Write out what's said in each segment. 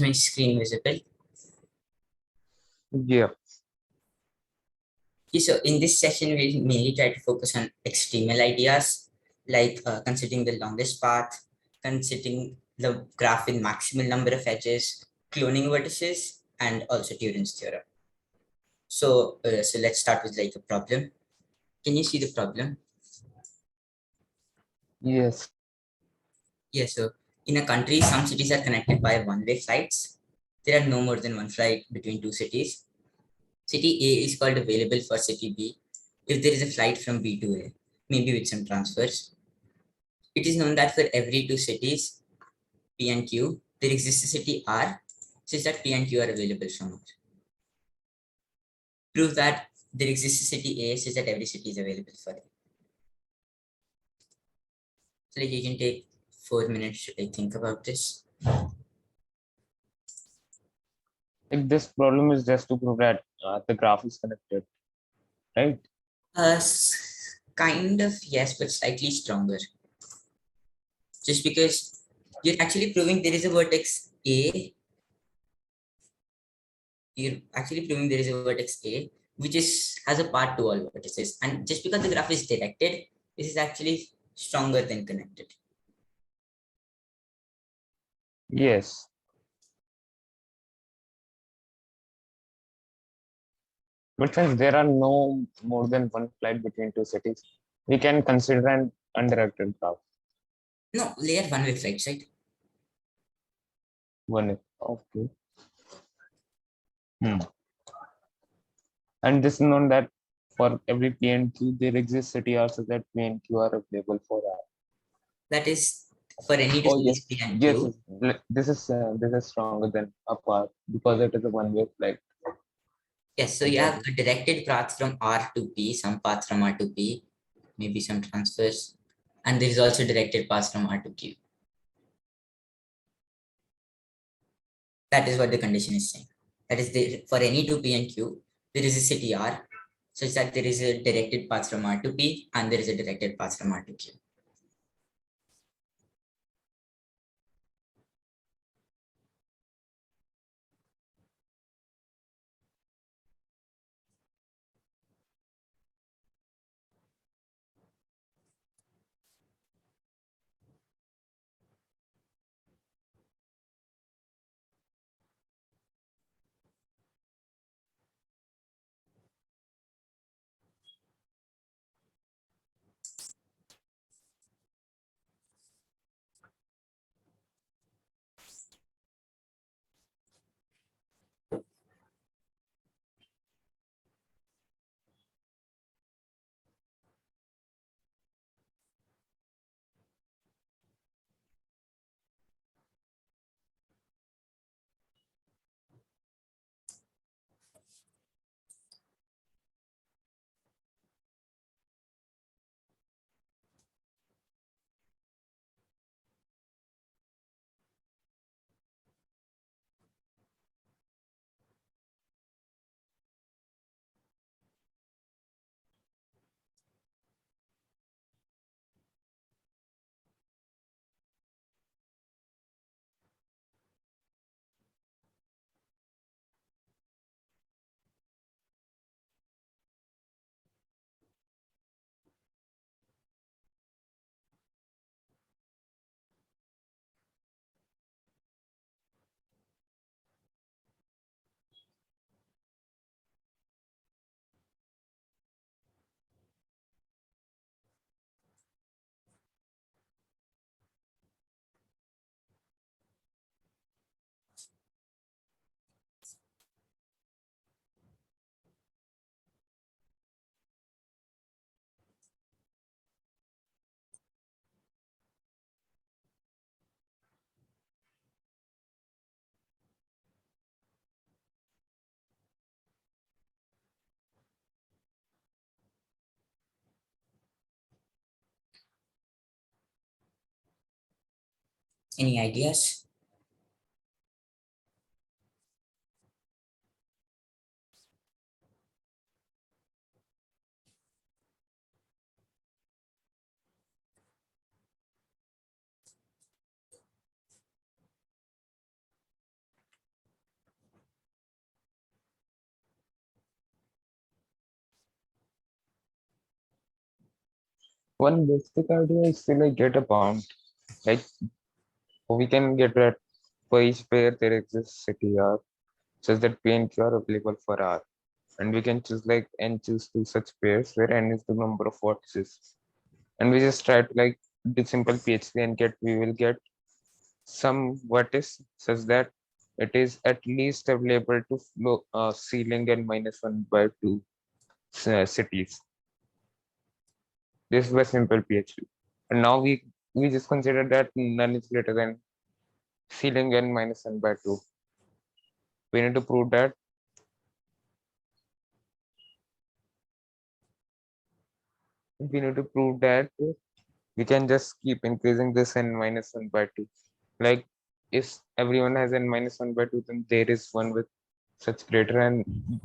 my screen visible? Yeah. Okay, so in this session, we'll mainly try to focus on extremal ideas, like considering the longest path, considering the graph with maximal number of edges, cloning vertices, and also Turing's theorem. So let's start with like a problem. Can you see the problem? Yes. Yes, so in a country, some cities are connected by one-way flights. There are no more than one flight between two cities. City A is called available for city B if there is a flight from B to A, maybe with some transfers. It is known that for every two cities, P and Q, there exists a city R, such that P and Q are available from R. Prove that there exists a city A, such that every city is available for A. So like you can take 4 minutes to think about this. Like this problem is just to prove that the graph is connected, right? Kind of yes, but slightly stronger. Just because you're actually proving there is a vertex A, you're actually proving there is a vertex A, which is has a path to all vertices. And just because the graph is directed, this is actually stronger than connected. Yes. But since there are no more than one flight between two cities, we can consider an undirected graph. No, layer one-way flights, right? One. Okay. And this is known that for every P and Q, there exists city R so that P and Q are available for R. That is for any two Oh cities yes, P and yes. Q. This is stronger than a path because it is a one-way flight. Yes, so you have a directed path from R to P, some path from R to P, maybe some transfers, and there is also directed path from R to Q. That is what the condition is saying. That is for any two P and Q, there is a city R, such that there is a directed path from R to P and there is a directed path from R to Q. Any ideas? One basic idea is to like get a bound. Like we can get that for each pair there exists city R such that P and Q are available for R. And we can choose like n choose two such pairs where n is the number of vertices. And we just try to like do simple PHP and we will get some vertex such that it is at least available to flow ceiling and -1/2 cities. This was simple PHP. And now we just consider that none is greater than ceiling n -1/2. We need to prove that we can just keep increasing this n -1/2. Like if everyone has n -1/2, then there is one with such greater, and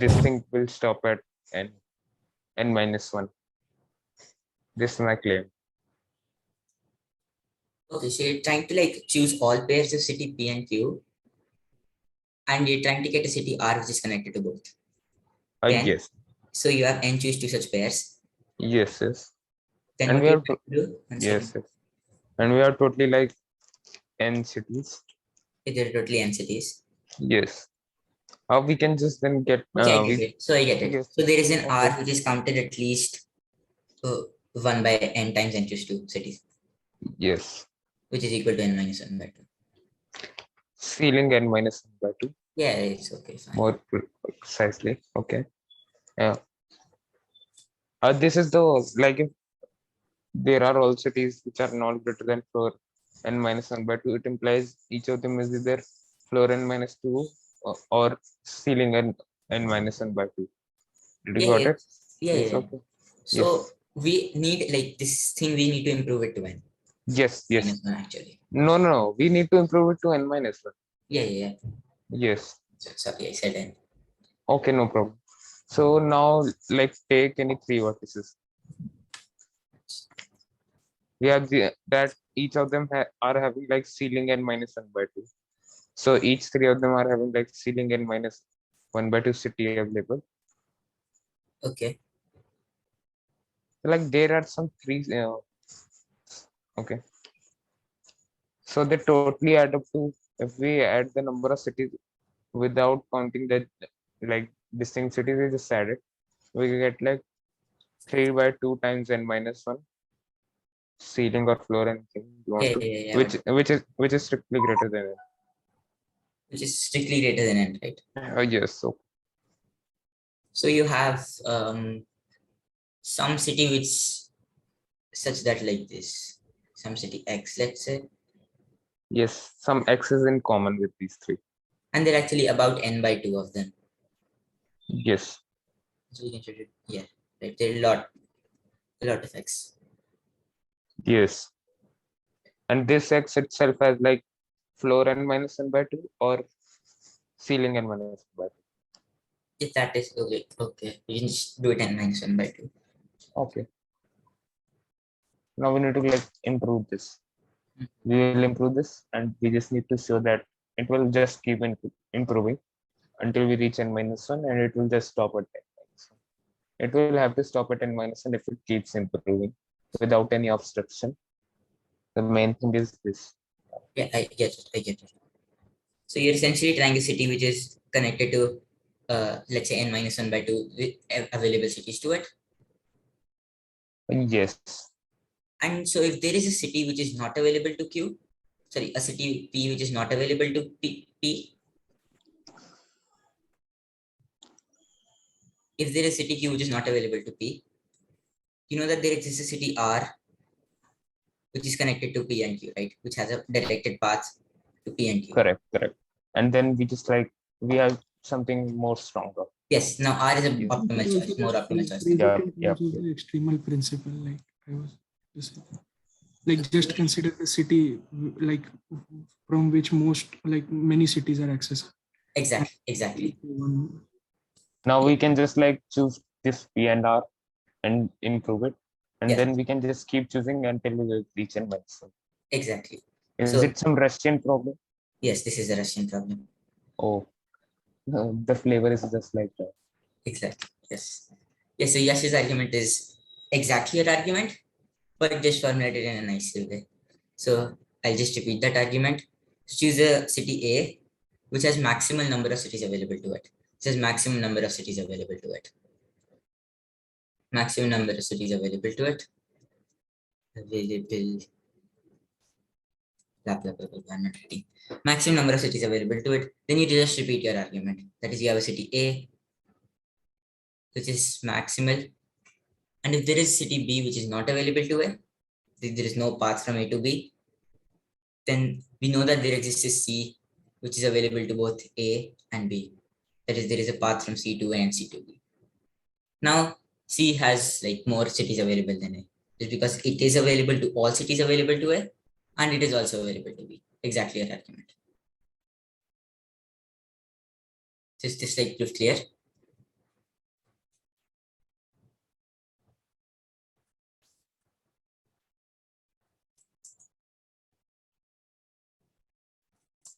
this thing will stop at n-1. This is my claim. Okay, so you're trying to like choose all pairs of city P and Q, and you're trying to get a city R which is connected to both. Then, Yes, so you have n choose two such pairs. yes, yes. Then And what we you're have trying to do? One second. yes, yes. And we are totally like n cities. There are totally n cities. Yes. How we can just then get Okay, I get we it. So I get it. yes. So there is an R Okay. which is counted at least 1 by n times n choose two cities, Yes. which is equal to n minus 1 by 2. Ceiling n-1/2. Yeah, it's okay, fine. More precisely. Okay. Yeah. This is the like if there are all cities which are not greater than floor n-1/2, it implies each of them is either floor n-2 or ceiling n-1/2. Did you Yeah, got it? Yes, yeah. okay. So Yes. we need like this thing, we need to improve it to n Yes, minus yes. 1 actually. No. We need to improve it to n-1. Yeah. Yes. So, sorry, I said n. Okay, no problem. So now like take any three vertices. We have that each of them are having like ceiling n-1/2. So each three of them are having like ceiling n-1/2 city available. Okay. Like there are some three. Okay. So they totally add up to, if we add the number of cities without counting that like distinct cities, we just add it. We get like 3/2 times n-1 ceiling or floor, anything you want to, Yeah. which is strictly greater than it. Which is strictly greater than n, right? Yes. So you have some city which such that like this, some city X, let's say, Yes, some X is in common with these three. and they're actually about n by 2 of them. Yes. So we can show it, yeah, right. There are a lot of X. Yes. And this X itself has like floor n-1/2 or ceiling n-1/2. If that is okay, we can just do it n minus 1 by 2. Okay. Now we need to like improve this. Mhm. We will improve this, and we just need to show that it will just keep improving until we reach n-1, and it will just stop at n-1. It will have to stop at n-1 if it keeps improving without any obstruction. The main thing is this. Yeah, I get it. So you're essentially trying a city which is connected to, let's say n minus 1 by 2 with available cities to it. Yes. And so if there is a city which is not available to Q, sorry, a city P which is not available to P, if there is a city Q which is not available to P, you know that there exists a city R which is connected to P and Q, right? Which has a directed path to P and Q. Correct. And then we just like we have something more stronger. Yes, now R is an Yeah. optimal choice, more optimal choice. Yeah. The extremal principle, like I was just saying. Like just consider the city like from which most like many cities are accessible. Exactly. Now we can just like choose this P and R and improve it, and Yes. then we can just keep choosing until we reach n-1. Exactly. Is So it some Russian problem? yes, this is a Russian problem. Oh, the flavor is just like that. Exactly. Yes. Yes. So Yash's argument is exactly your argument, but just formulated in a nicer way. So I'll just repeat that argument. Choose a city A, which has maximum number of cities available to it. It says maximum number of cities available to it. Maximum number of cities available to it. Available. Blah, blah, blah, blah, I'm not reading. Maximum number of cities available to it. Then you just repeat your argument. That is, you have a city A, which is maximal. And if there is city B, which is not available to it, there is no path from A to B, then we know that there exists a C, which is available to both A and B. That is, there is a path from C to A and C to B. Now, C has like more cities available than A, just because it is available to all cities available to A, and it is also available to B. Exactly your argument. Is this like proof clear?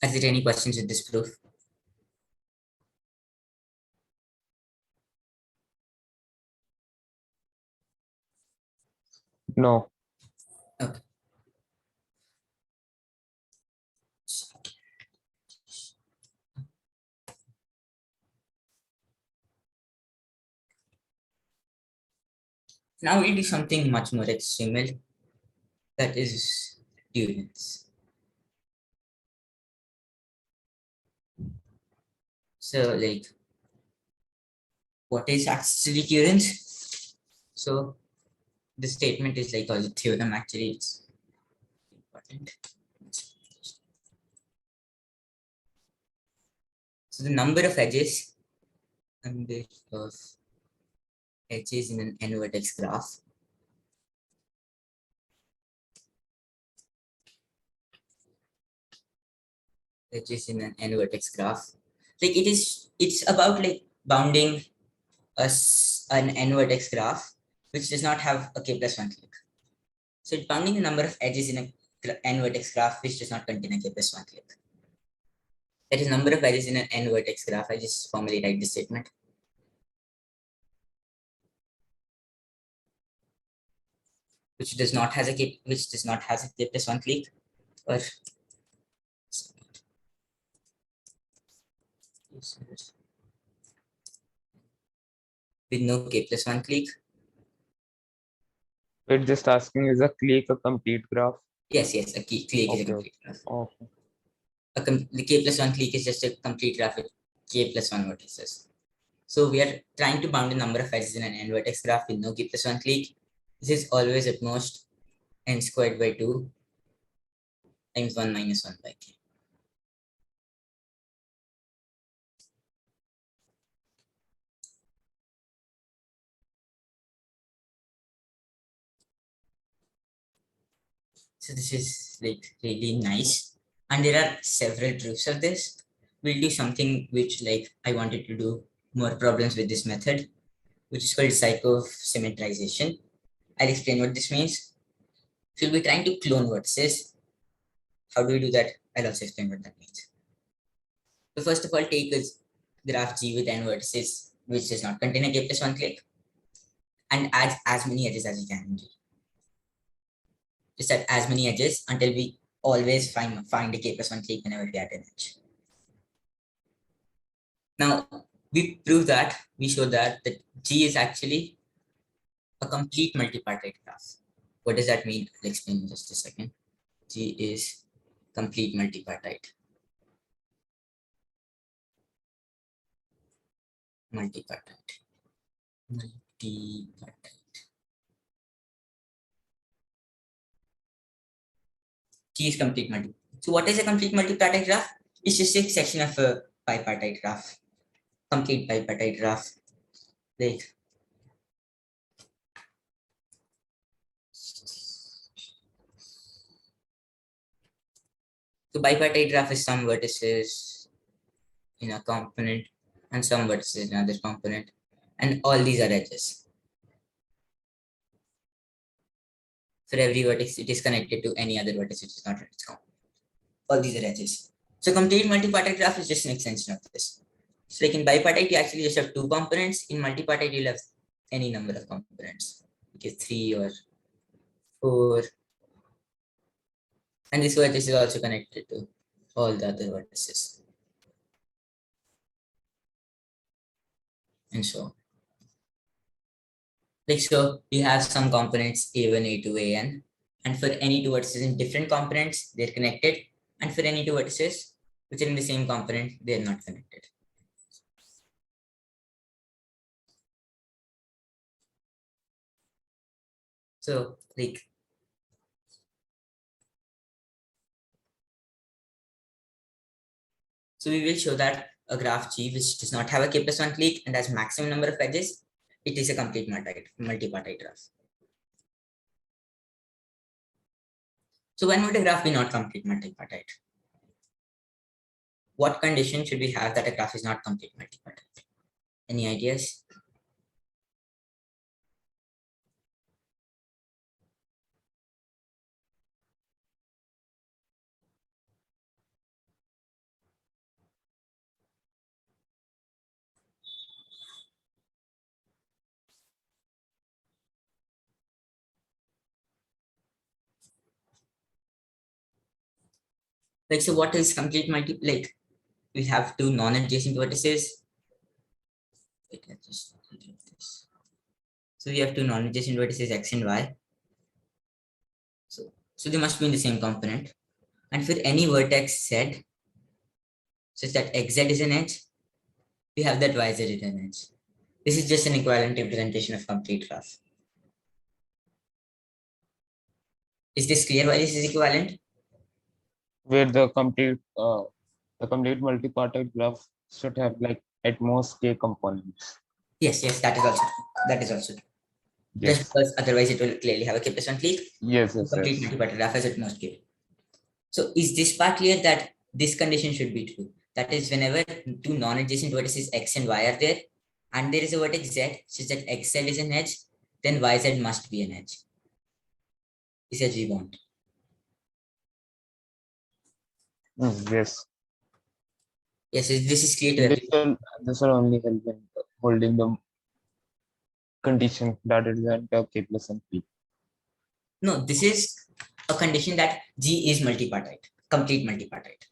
Are there any questions with this proof? No. Okay. Now we do something much more extremal, that is durance. So like, what is actually durance? So the statement is like, or the theorem actually, it's important. So the number of edges in an n vertex graph in an n vertex graph. Like it's about like bounding an n vertex graph which does not have a k plus 1 clique. So it's bounding the number of edges in a n vertex graph which does not contain a k plus 1 clique. That is number of edges in an n vertex graph. I just formally write this statement. Which does not have a k plus 1 clique, or with no k plus 1 clique. It's just asking, is a clique a complete graph? Yes, a clique is a Okay. complete graph. Okay. The k plus 1 clique is just a complete graph with k plus 1 vertices. So we are trying to bound the number of edges in an n vertex graph with no k plus 1 clique. This is always at most n squared by 2 times 1 minus 1 by k. So this is like really nice. And there are several proofs of this. We'll do something which like I wanted to do more problems with this method, which is called psychosymmetrization. I'll explain what this means. So we'll be trying to clone vertices. How do we do that? I'll also explain what that means. So first of all, take a graph G with n vertices, which does not contain a k plus 1 clique, and add as many edges as you can in G. Just add as many edges until we always find a k plus 1 clique whenever we add an edge. Now, we prove that, we show that G is actually a complete multipartite graph. What does that mean? I'll explain in just a second. G is complete multipartite. Multipartite. G is complete multi. So what is a complete multipartite graph? It's just a section of a bipartite graph. Complete bipartite graph. Like so bipartite graph is some vertices in a component and some vertices in another component, and all these are edges. For every vertex, it is connected to any other vertex which is not in its component. All these are edges. So complete multipartite graph is just an extension of this. So like in bipartite, you actually just have two components. In multipartite, you'll have any number of components. Okay, 3 or 4, and this vertex is also connected to all the other vertices, and so on. Like so, we have some components A1, A2, AN, and for any two vertices in different components, they're connected, and for any two vertices which are in the same component, they're not connected. So, like, so we will show that a graph G which does not have a k+1 clique and has maximum number of edges, it is a complete multipartite graph. So when would a graph be not complete multipartite? What condition should we have that a graph is not complete multipartite? Any ideas? Like, so what is complete like, we have two non-adjacent vertices. Wait, let's just do this. So we have two non-adjacent vertices x and y. So they must be in the same component. And for any vertex z, such that xz is an edge, we have that yz is an edge. This is just an equivalent representation of complete graph. Is this clear why this is equivalent? Where the complete multipartite graph should have like at most k components. Yes, that is also true. Yes. Just because otherwise it will clearly have a k+1 clique. Yes. Complete multipartite graph has at most k. So is this part clear that this condition should be true? That is, whenever two non-adjacent vertices x and y are there, and there is a vertex z such that xz is an edge, then yz must be an edge. This is we want. Yes. Yes, this is clear to everyone. This will only help in holding the condition that it is at k+1 clique. No, this is a condition that G is multipartite, complete multipartite.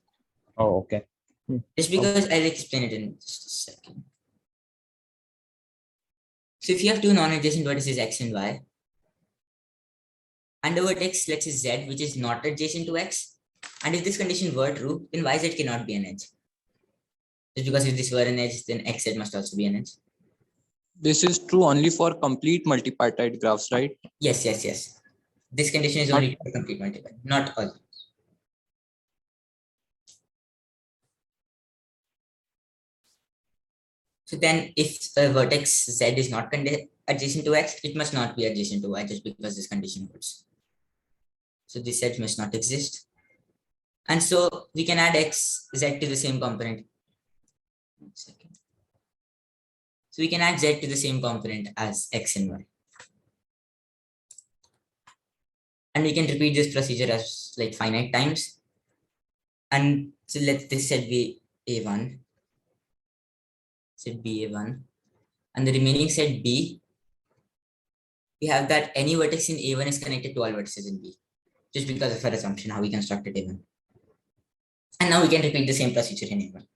Oh, okay. Just because I'll explain it in just a second. So if you have two non-adjacent vertices x and y, and a vertex, let's say z, which is not adjacent to x, and if this condition were true, then yz cannot be an edge. Just because if this were an edge, then xz must also be an edge. This is true only for complete multipartite graphs, right? Yes. This condition is only for complete multipartite, not all. So then if a vertex z is not adjacent to x, it must not be adjacent to y just because this condition holds. So this edge must not exist. And so we can add x, z to the same component. 1 second. So we can add z to the same component as x and y. And we can repeat this procedure as like finite times. And so let this set be a1. Set b a1. And the remaining set b, we have that any vertex in a1 is connected to all vertices in b. Just because of our assumption how we constructed a1. And now we can repeat the same procedure in a1.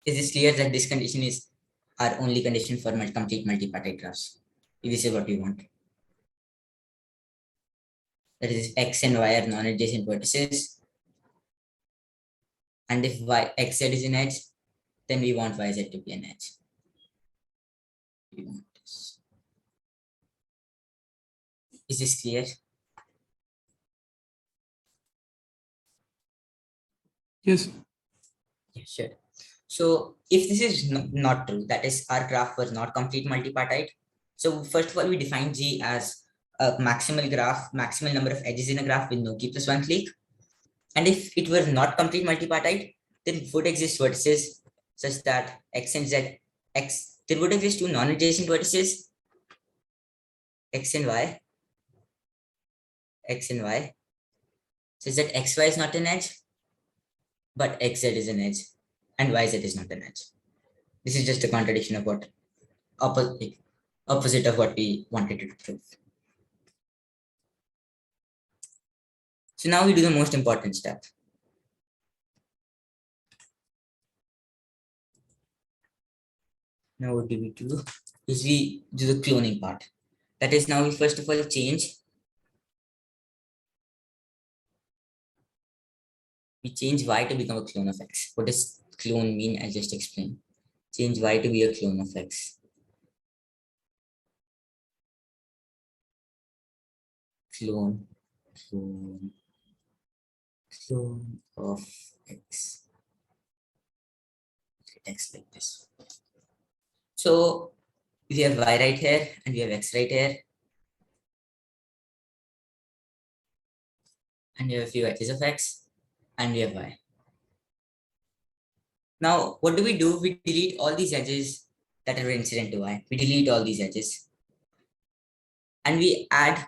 Is this clear that this condition is our only condition for complete multipartite graphs? This is what we want. That is, x and y are non-adjacent vertices. And if xz is an edge, then we want yz to be an edge. We want this. Is this clear? Yes. Yeah, sure. So if this is not true, that is our graph was not complete multipartite. So first of all, we define G as a maximal graph, maximal number of edges in a graph with no k+1 clique. And if it were not complete multipartite, then would exist vertices such that x and z, there would exist two non-adjacent vertices, x and y, such that xy is not an edge, but xz is an edge, and yz is not an edge. This is just a contradiction of what opposite of what we wanted to prove. So now we do the most important step. Now what do we do? Is we do the cloning part. That is, now we first of all change. We change y to become a clone of x. What does clone mean? I'll just explain. Change y to be a clone of x. Clone of x. X like this. So we have y right here and we have x right here. And we have a few edges of x and we have y. Now, what do? We delete all these edges that are incident to y. We delete all these edges. And we add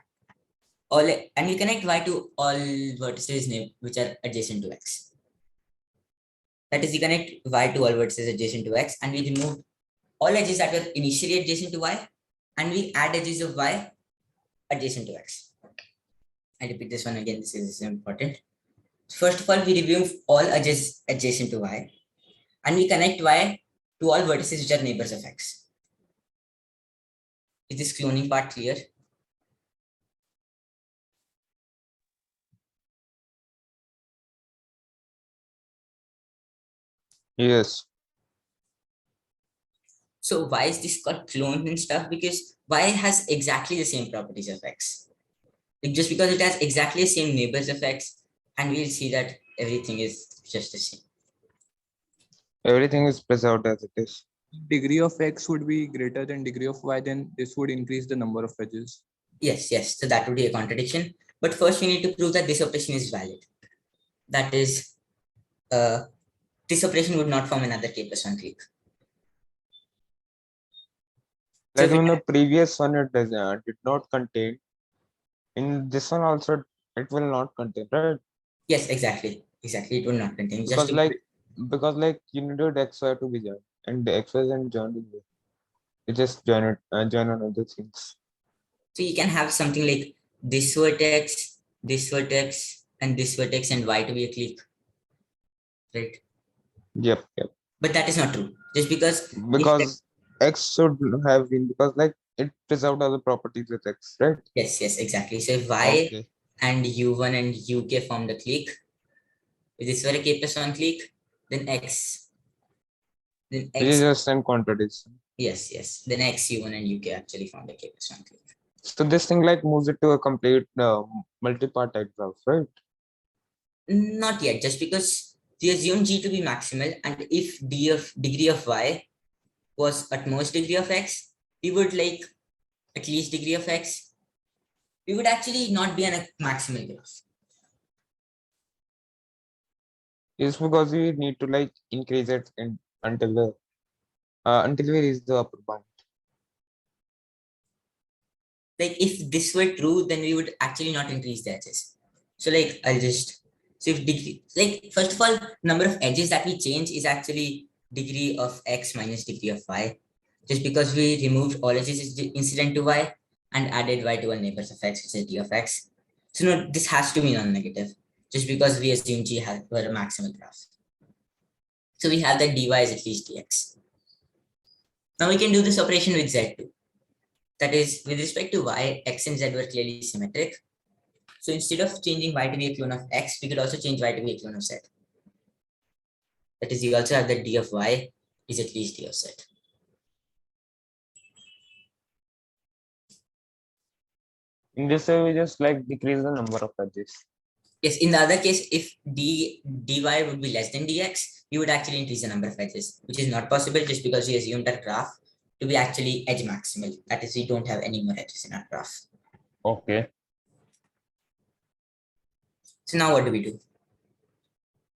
all, and we connect y to all vertices which are adjacent to x. That is, we connect y to all vertices adjacent to x, and we remove all edges that were initially adjacent to y, and we add edges of y adjacent to x. I repeat this one again, this is important. First of all, we remove all edges adjacent to y, and we connect y to all vertices which are neighbors of x. Is this cloning part clear? Yes. So why is this called clone and stuff? Because y has exactly the same properties of x. Just because it has exactly the same neighbors of x, and we'll see that everything is just the same. Everything is preserved as it is. Degree of x would be greater than degree of y, then this would increase the number of edges. Yes. So that would be a contradiction. But first we need to prove that this operation is valid. That is, this operation would not form another k plus 1 clique. Like So in the previous one, it did not contain. In this one also, it will not contain, right? yes, exactly. It will not contain. Because like you needed XY to be joined, and the XY isn't joined in there. You just join it, join on other things. So you can have something like this vertex, and this vertex, and y to be a clique, right? Yep. But that is not true. Just because Because X should have been, because like it preserved all the properties with X, right? yes, exactly. So if y Okay. and u1 and uk form the clique, if this were a k plus 1 clique, then x, Which is just in contradiction. yes, then x, u1 and uk actually form the k plus 1 clique. So this thing like moves it to a complete multi-part type graph, right? Not yet, just because we assume g to be maximal, and if degree of y was at most degree of x, we would like at least degree of x. We would actually not be on a maximal graph. It's because we need to like increase it until we reach the upper bound. Like if this were true, then we would actually not increase the edges. So like so if degree, like first of all, number of edges that we change is actually degree of x minus degree of y. Just because we removed all edges incident to y and added y to all neighbors of x, which is d of x. So no, this has to be non-negative, just because we assume g were a maximal graph. So we have that dy is at least dx. Now we can do this operation with z too. That is, with respect to y, x and z were clearly symmetric. So instead of changing y to be a clone of x, we could also change y to be a clone of z. That is, we also have that d of y is at least d of z. In this way, we just like decrease the number of edges. Yes, in the other case, if dy would be less than dx, we would actually increase the number of edges, which is not possible just because we assumed that graph to be actually edge maximal. That is, we don't have any more edges in our graph. Okay. So now what do? We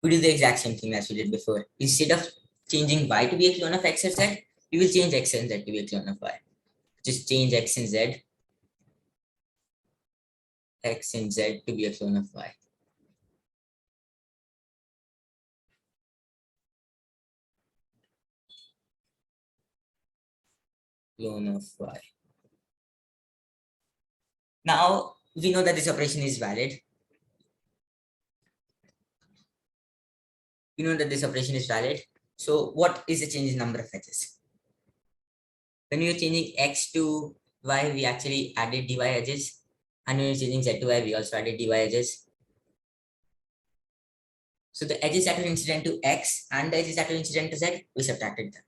do the exact same thing as we did before. Instead of changing y to be a clone of x and z, we will change x and z to be a clone of y. Just change x and z to be a clone of y. Clone of y. Now we know that this operation is valid. we know that this operation is valid. So what is the change in number of edges? When we are changing x to y, we actually added dy edges. And when we are changing z to y, we also added dy edges. So the edges that were incident to x and the edges that were incident to z, we subtracted them.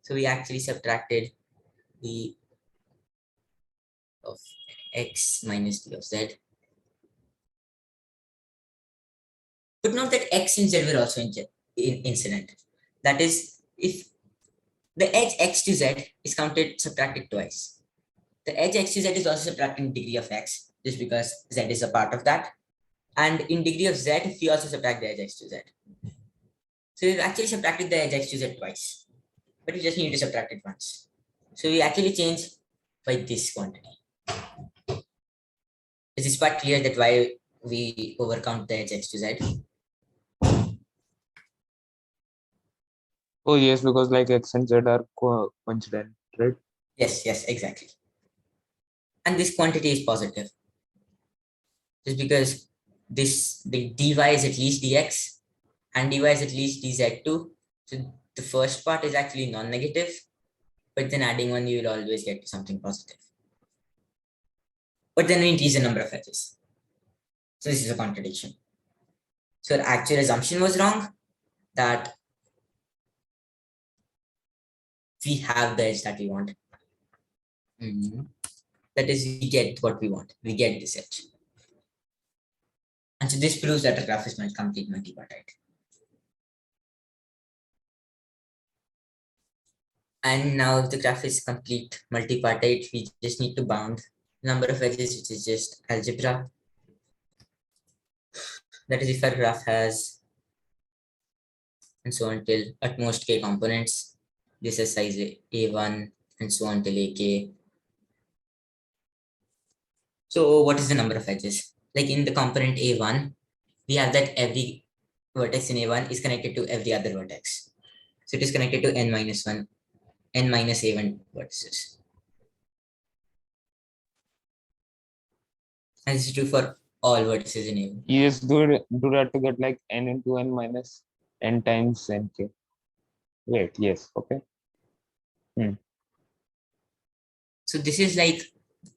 So we actually subtracted d of x minus d of z. But note that x and z were also incident. That is, if the edge x to z is counted, subtracted twice. The edge x to z is also subtracting degree of x, just because z is a part of that. And in degree of z, we also subtract the edge x to z. So we've actually subtracted the edge x to z twice, but we just need to subtract it once. So we actually change by this quantity. Is this part clear that why we overcount the edge x to z? Oh yes, because like x and z are coincident, right? Yes, exactly. And this quantity is positive. Just because the dy is at least dx and dy is at least dz2. So the first part is actually non-negative, but then adding one, you will always get to something positive. But then we increase the number of edges. So this is a contradiction. So our actual assumption was wrong, that we have the edge that we want. That is, we get what we want. We get this edge. And so this proves that the graph is not complete multipartite. And now if the graph is complete multipartite, we just need to bound number of edges, which is just algebra. That is, if our graph has and so on till at most k components, this is size a1 and so on till ak. So what is the number of edges? Like in the component a1, we have that every vertex in a1 is connected to every other vertex. So it is connected to n minus 1, n minus a1 vertices. And this is true for all vertices in a1. You just do that to get like n into n minus n times nk. Wait, yes, okay. So this is like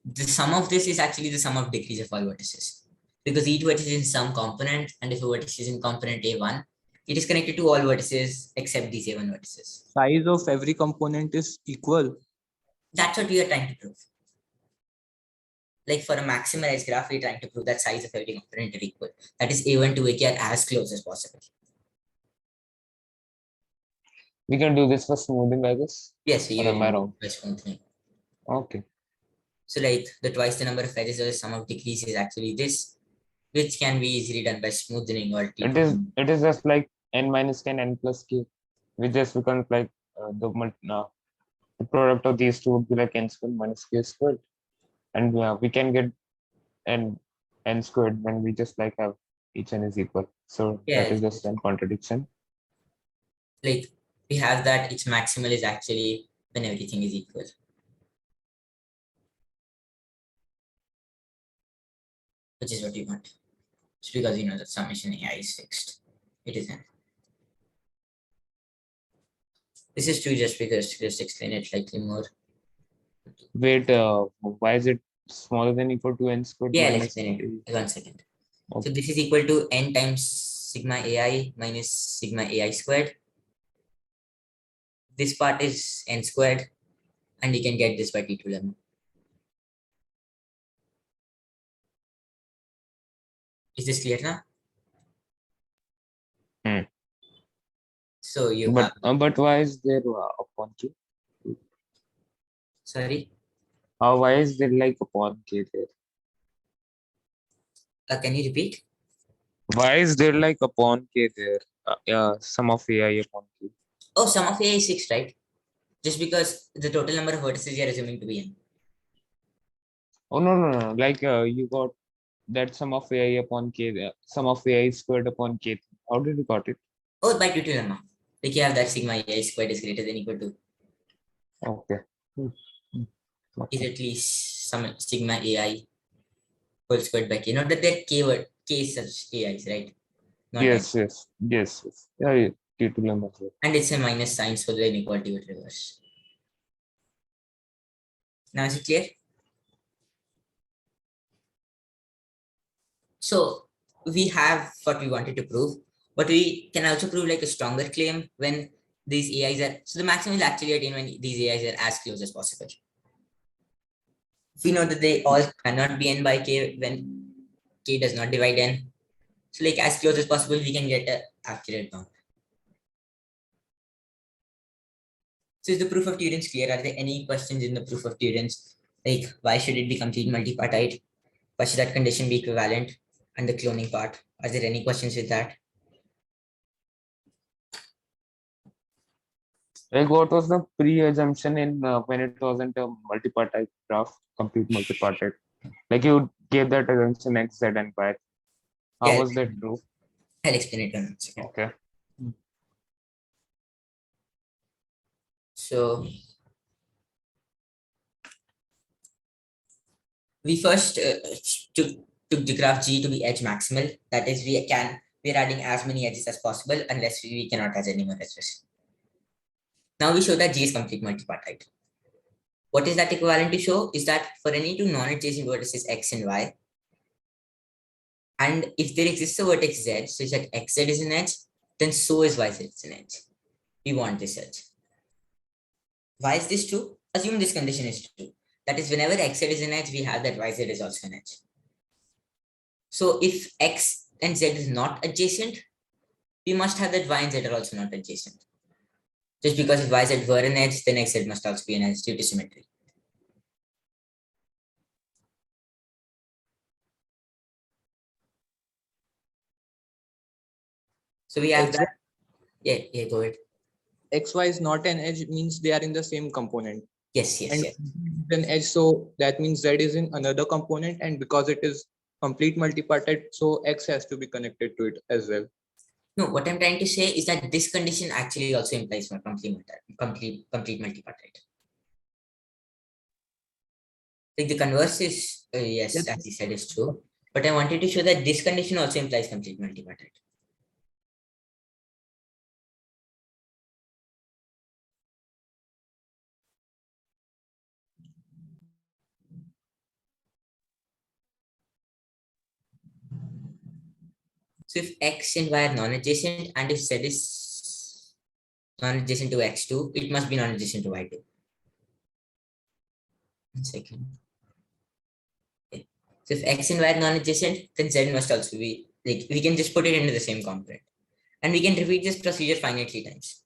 the sum of this is actually the sum of degrees of all vertices, because each vertex is in some component, and if a vertex is in component a1, it is connected to all vertices except these a1 vertices. Size of every component is equal. That's what we are trying to prove. Like for a maximal edge graph, we're trying to prove that size of every component are equal. That is, a1 to ak are as close as possible. We can do this for smoothing, I guess. Yes, we Or am I will wrong? by smoothing. Okay. So like the twice the number of edges or the sum of degrees is actually this, which can be easily done by smoothing or It is just like n minus k and n plus k, which just becomes like the product of these two would be like n squared minus k squared, and we can get n squared when we just like have each n is equal. So that is just a contradiction. Like we have that its maximal is actually when everything is equal. Which is what we want. It's because you know that summation AI is fixed. It is n. This is true just because to just explain it slightly more. Wait, why is it smaller than equal to n squared? Yeah, I'll minus explain it. 1 second. Okay. So this is equal to n times sigma AI minus sigma AI squared. This part is n squared, and you can get this by T2 lemma. Is this clear now? So you but why is there upon k? Sorry? Why is there like upon k there? Can you repeat? Why is there like upon k there? Sum of ai upon k. Oh, sum of AI is 6, right? Just because the total number of vertices you are assuming to be n. Oh no. Like you got that sum of ai upon k there. Sum of ai squared upon k. How did you got it? Oh, by T2 lemma. Like you have that sigma AI squared is greater than equal to Okay. is at least some sigma AI whole squared by k. Not that there k is such AIs, right? not Yes, yes, yes, yes. Yeah, yeah. T2 lemma. and it's a minus sign, so the inequality would reverse. Now is it clear? So we have what we wanted to prove, but we can also prove like a stronger claim when these AIs are, so the maximum is actually attained when these AIs are as close as possible. We know that they all cannot be n by k when k does not divide n. So like as close as possible, we can get an accurate count. So is the proof of Turin's clear? Are there any questions in the proof of Turin's? Like why should it be complete multipartite? Why should that condition be equivalent? And the cloning part. Are there any questions with that? Like, what was the pre-assumption in when it wasn't a multipartite graph, complete multipartite? Like, you gave that assumption x, z, and y. How Yeah, was that true? I'll explain it in a second. Okay. So we first took, took the graph G to be edge maximal. That is, we're adding as many edges as possible unless we cannot add any more edges. Now we show that G is complete multipartite. What is that equivalent to show? Is that for any two non-adjacent vertices X and Y, and if there exists a vertex Z such that XZ is an edge, then so is YZ an edge. We want this edge. Why is this true? Assume this condition is true. That is, whenever XZ is an edge, we have that YZ is also an edge. So if X and Z is not adjacent, we must have that Y and Z are also not adjacent. Just because if YZ were an edge, then XZ must also be an edge due to symmetry. So we have that. Yeah, go ahead. XY is not an edge means they are in the same component. Yes. And then edge, so that means Z is in another component, and because it is complete multipartite, so X has to be connected to it as well. No, what I'm trying to say is that this condition actually also implies for complete multipartite. Like the converse is yes, Yes. as you said, is true. But I wanted to show that this condition also implies complete multipartite. So if X and Y are non-adjacent, and if Z is non-adjacent to X2, it must be non-adjacent to Y2. 1 second. Okay. So if X and Y are non-adjacent, then Z must also be, like, we can just put it into the same component. And we can repeat this procedure finitely times.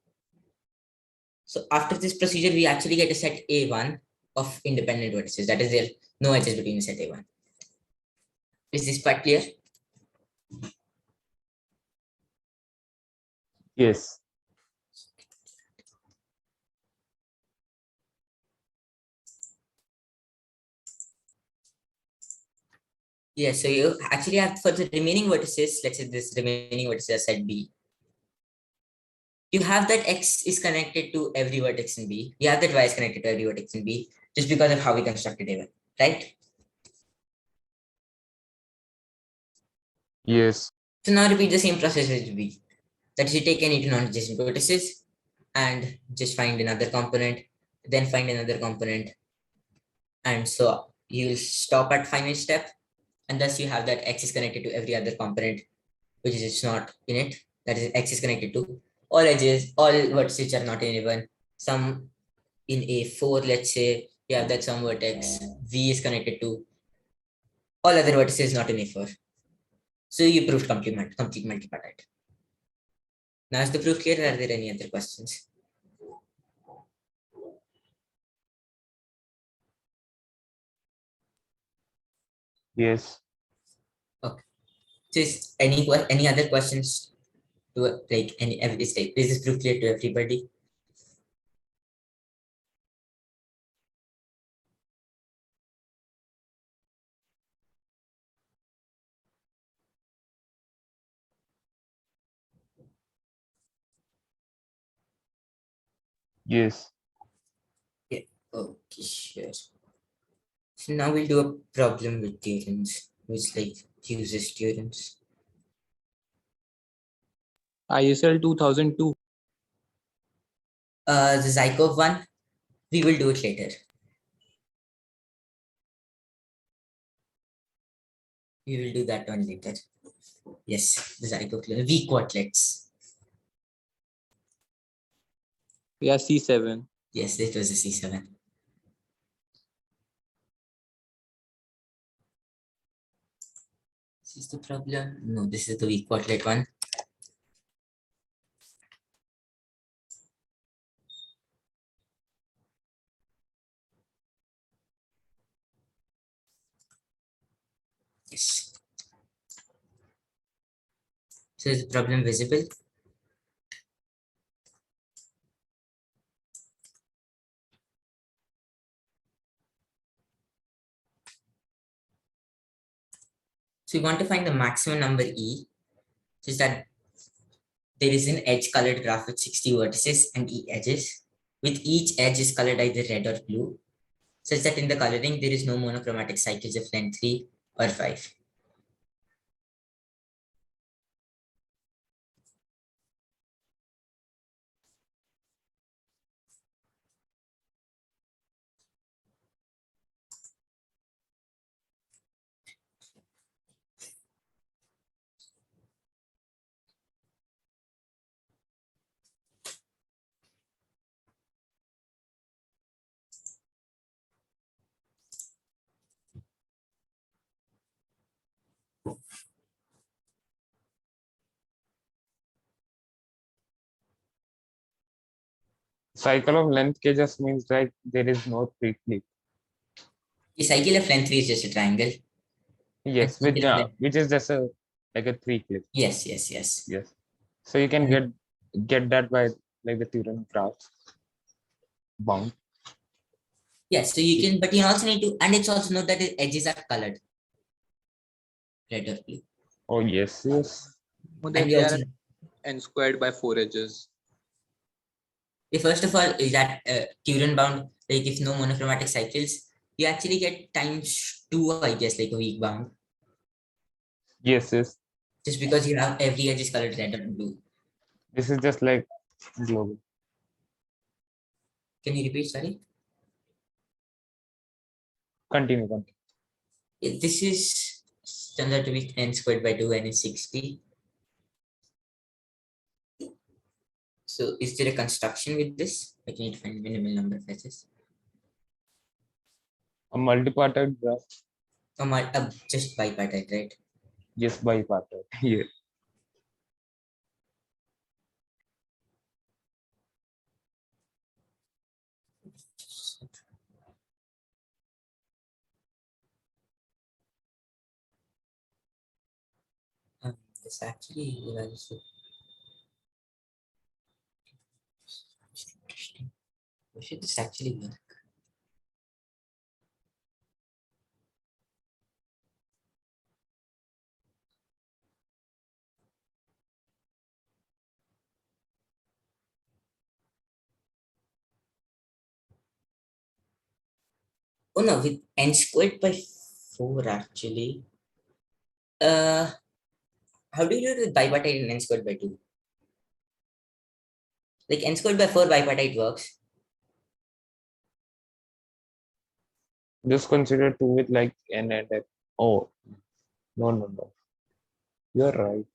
So after this procedure, we actually get a set A1 of independent vertices. That is, there are no edges between the set A1. Is this part clear? Yes. Yeah, so you actually have for the remaining vertices, let's say this remaining vertices are set B. You have that X is connected to every vertex in B. You have that Y is connected to every vertex in B just because of how we constructed A1, right? Yes. So now repeat the same process with B. That is, you take any two non-adjacent vertices and just find another component, then find another component. And so you'll stop at finite step, and thus you have that X is connected to every other component, which is not in it. That is, X is connected to all edges, all vertices are not in A1. Some in A4, let's say, you have that some vertex V is connected to all other vertices not in A4. So you proved complete multipartite. Now is the proof clear? Are there any other questions? Yes. Okay. So is any other questions to like any is this proof clear to everybody? Yes. Yeah. Okay, sure. So now we'll do a problem with theorems, which like uses theorems. ISL 2002. The Zycov one, we will do it later. We will do that one later. Yes, the Zycov V quatlets. Yeah, C7. Yes, it was a C7. This is the problem. No, this is the weak quadlet one. Yes. So is the problem visible? So we want to find the maximum number E, which is that there is an edge colored graph with 60 vertices and E edges, with each edge is colored either red or blue, such that in the coloring there is no monochromatic cycles of length 3 or 5. Cycle of length K just means like there is no pre-clip. The cycle of length 3 is just a triangle. Yes, cycle which of length- which is just a like a 3-clip. Yes, yes, yes. Yes. So you can get that by like the theorem graphs bound. Yes, so you can, but you also need to, and it's also note that the edges are colored red or blue. Oh yes, yes. And That we they also, are n squared by 4 edges. first of all, is that Turin bound, like if no monochromatic cycles, you actually get times 2, I guess, like a weak bound, Yes, yes. just because you have every edge is colored red or blue. This is just like global. Can you repeat, sorry? Continue, continue. This is standard to be n squared by 2 and is 60. So is there a construction with this? I need to find minimal number of edges. A multipartite graph. Just bipartite, right? Yes, bipartite. Yeah. This actually was interesting. Should this actually work? Oh no, with n squared by 4 actually. How do you do it with bipartite and n squared by 2? Like n squared by 4 bipartite works. Just consider 2 with like n and n. Oh, no, no, no. You're right.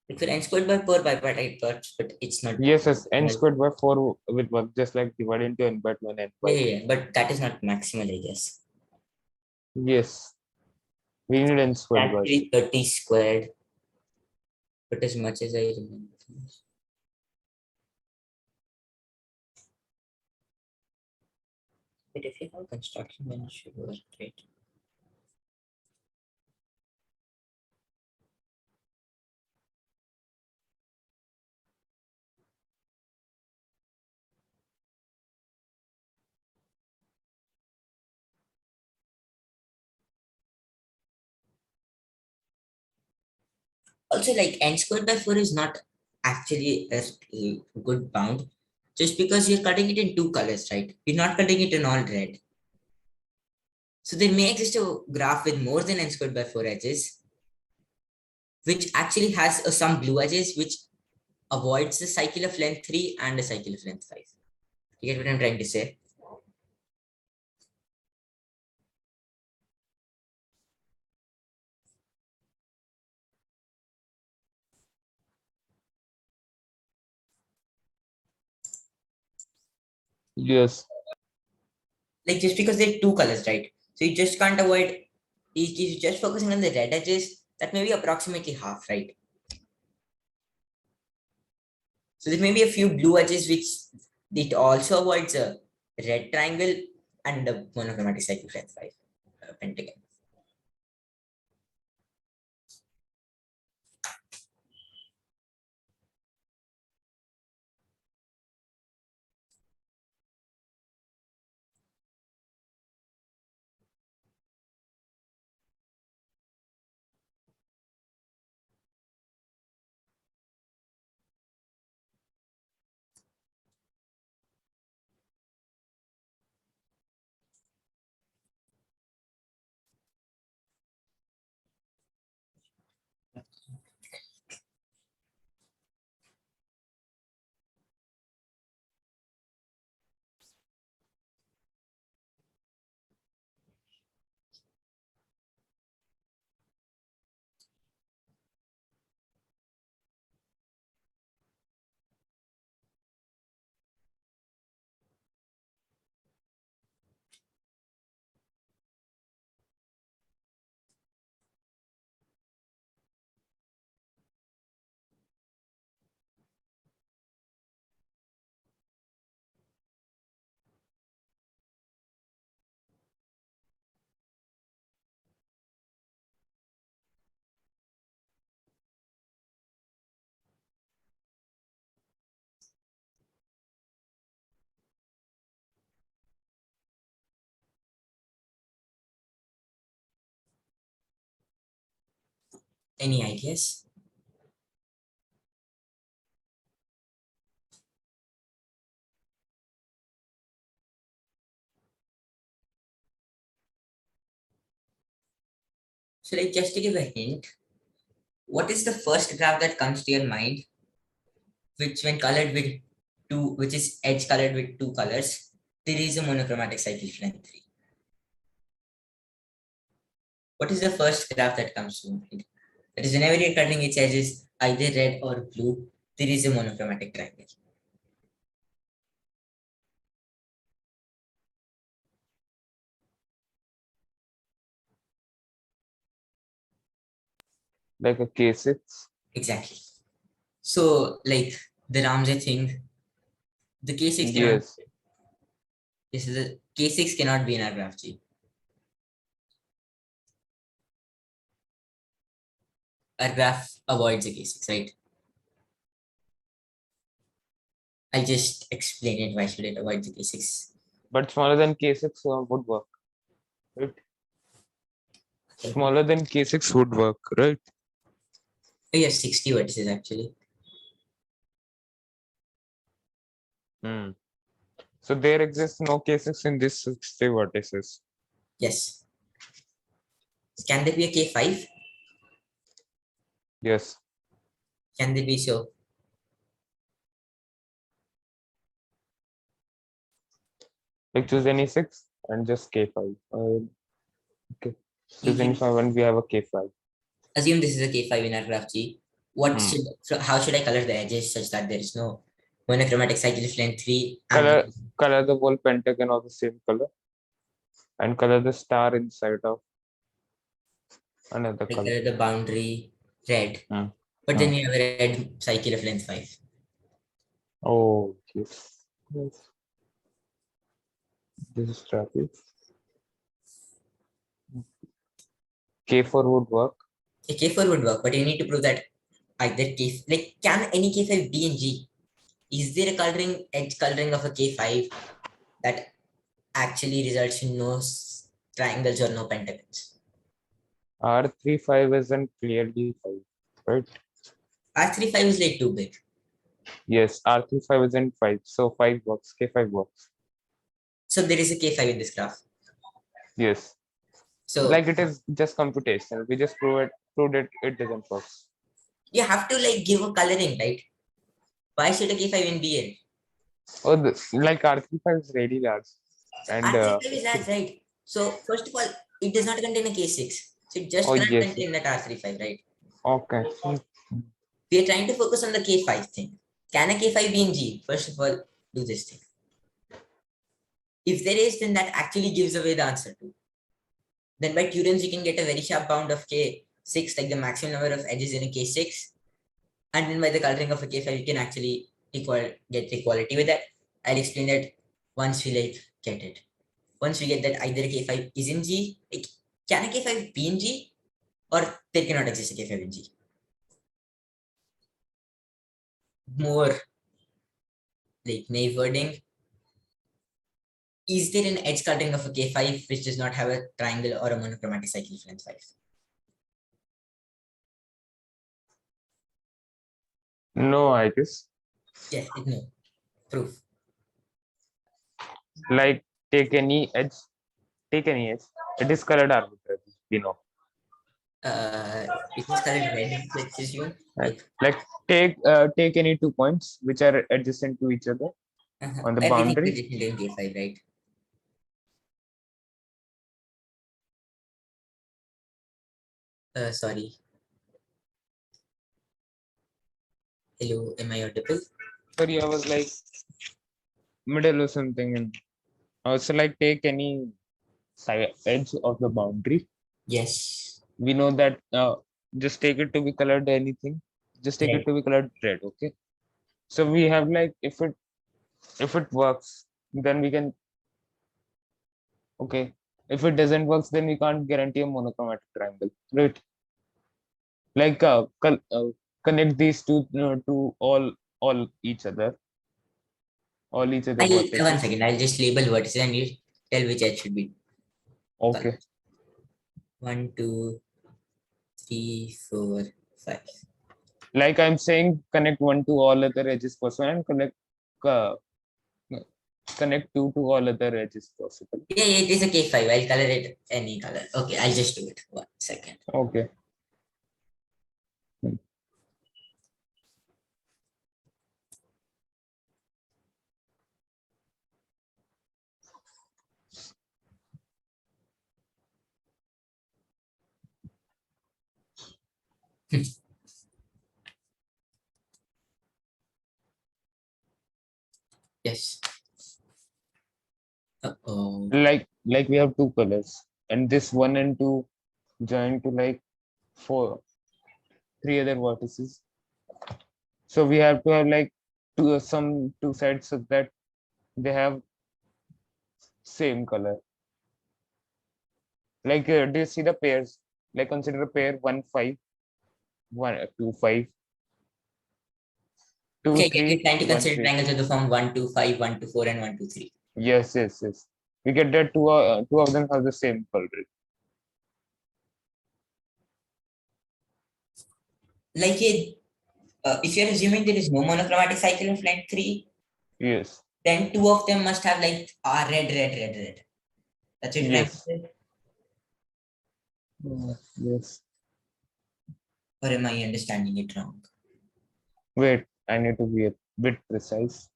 Like for n squared by 4 bipartite works, but it's not. Yes, yes. N Well, squared by 4 with work just like divided into n by 1 n by yeah, yeah, yeah, but that is not maximal, I guess. Yes. We need n squared by 2. Actually 30 squared, but as much as I remember. But if you have construction, then it should work, right? Also, like n squared by 4 is not actually a good bound, just because you're cutting it in 2 colors, right? You're not cutting it in all red. So there may exist a graph with more than n squared by 4 edges, which actually has some blue edges which avoids the cycle of length 3 and the cycle of length 5. You get what I'm trying to say? Yes. Like just because they're two colors, right? So you just can't avoid, if you're just focusing on the red edges, that may be approximately half, right? So there may be a few blue edges which it also avoids a red triangle and the monochromatic cycle length 5 pentagon. Any ideas? So like just to give a hint, what is the first graph that comes to your mind, which when colored with two, which is edge colored with two colors, there is a monochromatic cycle length 3. What is the first graph that comes to mind? That is whenever you're cutting its edges, either red or blue, there is a monochromatic triangle. Like a K6. Exactly. So like the Ramsey thing, the K6 cannot, Yes. this is a K6 cannot be in our graph G. Our graph avoids a K6, right? I'll just explain it why should it avoid the K6. But smaller than K6 would work, right? Smaller than K6 would work, right? Oh, you have 60 vertices actually. Hmm. So there exists no K6 in this 60 vertices. Yes. Can there be a K5? Yes. Can there be so? Like choose any 6 and just K5. Okay. You Choose any can 5 and we have a K5. assume this is a K5 in our graph G. What Hmm. should, so how should I color the edges such that there is no monochromatic cycle of length 3 and Color the whole pentagon of the same color and color the star inside of another I color. color the boundary red. Hmm. But Hmm. then we have a red cycle of length 5. Oh, yes. Yes. This is traffic. K4 would work. A K4 would work, but you need to prove that either K, like can any K5 be in G? Is there a coloring, edge coloring of a K5 that actually results in no triangles or no pentagons? R35 isn't clearly 5, right? R35 is like too big. Yes, R35 isn't 5, so 5 works, K5 works. So there is a K5 in this graph. Yes, So like it is just computational. We just proved it doesn't work. You have to like give a coloring, right? Why should a K5 in be in? Oh, like R35 is really large. And R35 is large, right? So first of all, it does not contain a K6. So it just oh, cannot yes. contain that R35, right? Okay. We are trying to focus on the K5 thing. Can a K5 be in G? First of all, do this thing. If there is, then that actually gives away the answer to. Then by Turans, you can get a very sharp bound of K6, like the maximum number of edges in a K6. And then by the coloring of a K5, you can actually get equality with that. I'll explain that once we like get it. Once we get that either a K5 is in G, like, can a K5 be in G? Or there cannot exist a K5 in G? More like naive wording. Is there an edge coloring of a K5 which does not have a triangle or a monochromatic cycle of length 5? No, I guess. Yes, no. Proof. Like take any edge. Take any edge. It is colored arbitrarily. You know. It is colored red, let's assume. Like take any 2 points which are adjacent to each other on the Everything is boundary. written in K5, right? Sorry. Hello, am I audible? Sorry, I was like middle or something, and also like take any side edge of the boundary. Yes. We know that just take it to be colored anything. Just take it Red. to be colored red. Okay. So we have like if it works, then we can. Okay. If it doesn't work, then we can't guarantee a monochromatic triangle, right? Like connect these two to all each other, all each other One vertices. second. I'll just label vertices and you tell which edge should be. Okay. 1, 2, 3, 4, 5. Like I'm saying, connect one to all other edges possible and uh, connect two to all other edges possible. Yeah, it is a K5. I'll color it any color. Okay, I'll just do it. 1 second. Okay. Yes. Uh-oh. Like we have two colors, and this one and two join to like three other vertices. So we have to have like two sides so that they have same color. Like do you see the pairs? Like consider a pair 1 5 1 2 5 2 Okay, you're 3 trying to 1 consider 3. triangles of the form 1, 2, 5, 1, 2, 4, and 1, 2, 3. Yes. We get that two of them have the same color. Like if you're assuming there is no monochromatic cycle of length 3, Yes. then two of them must have like red. That's what you're trying to Yes. say? Yes. Or am I understanding it wrong? Wait, I need to be a bit precise.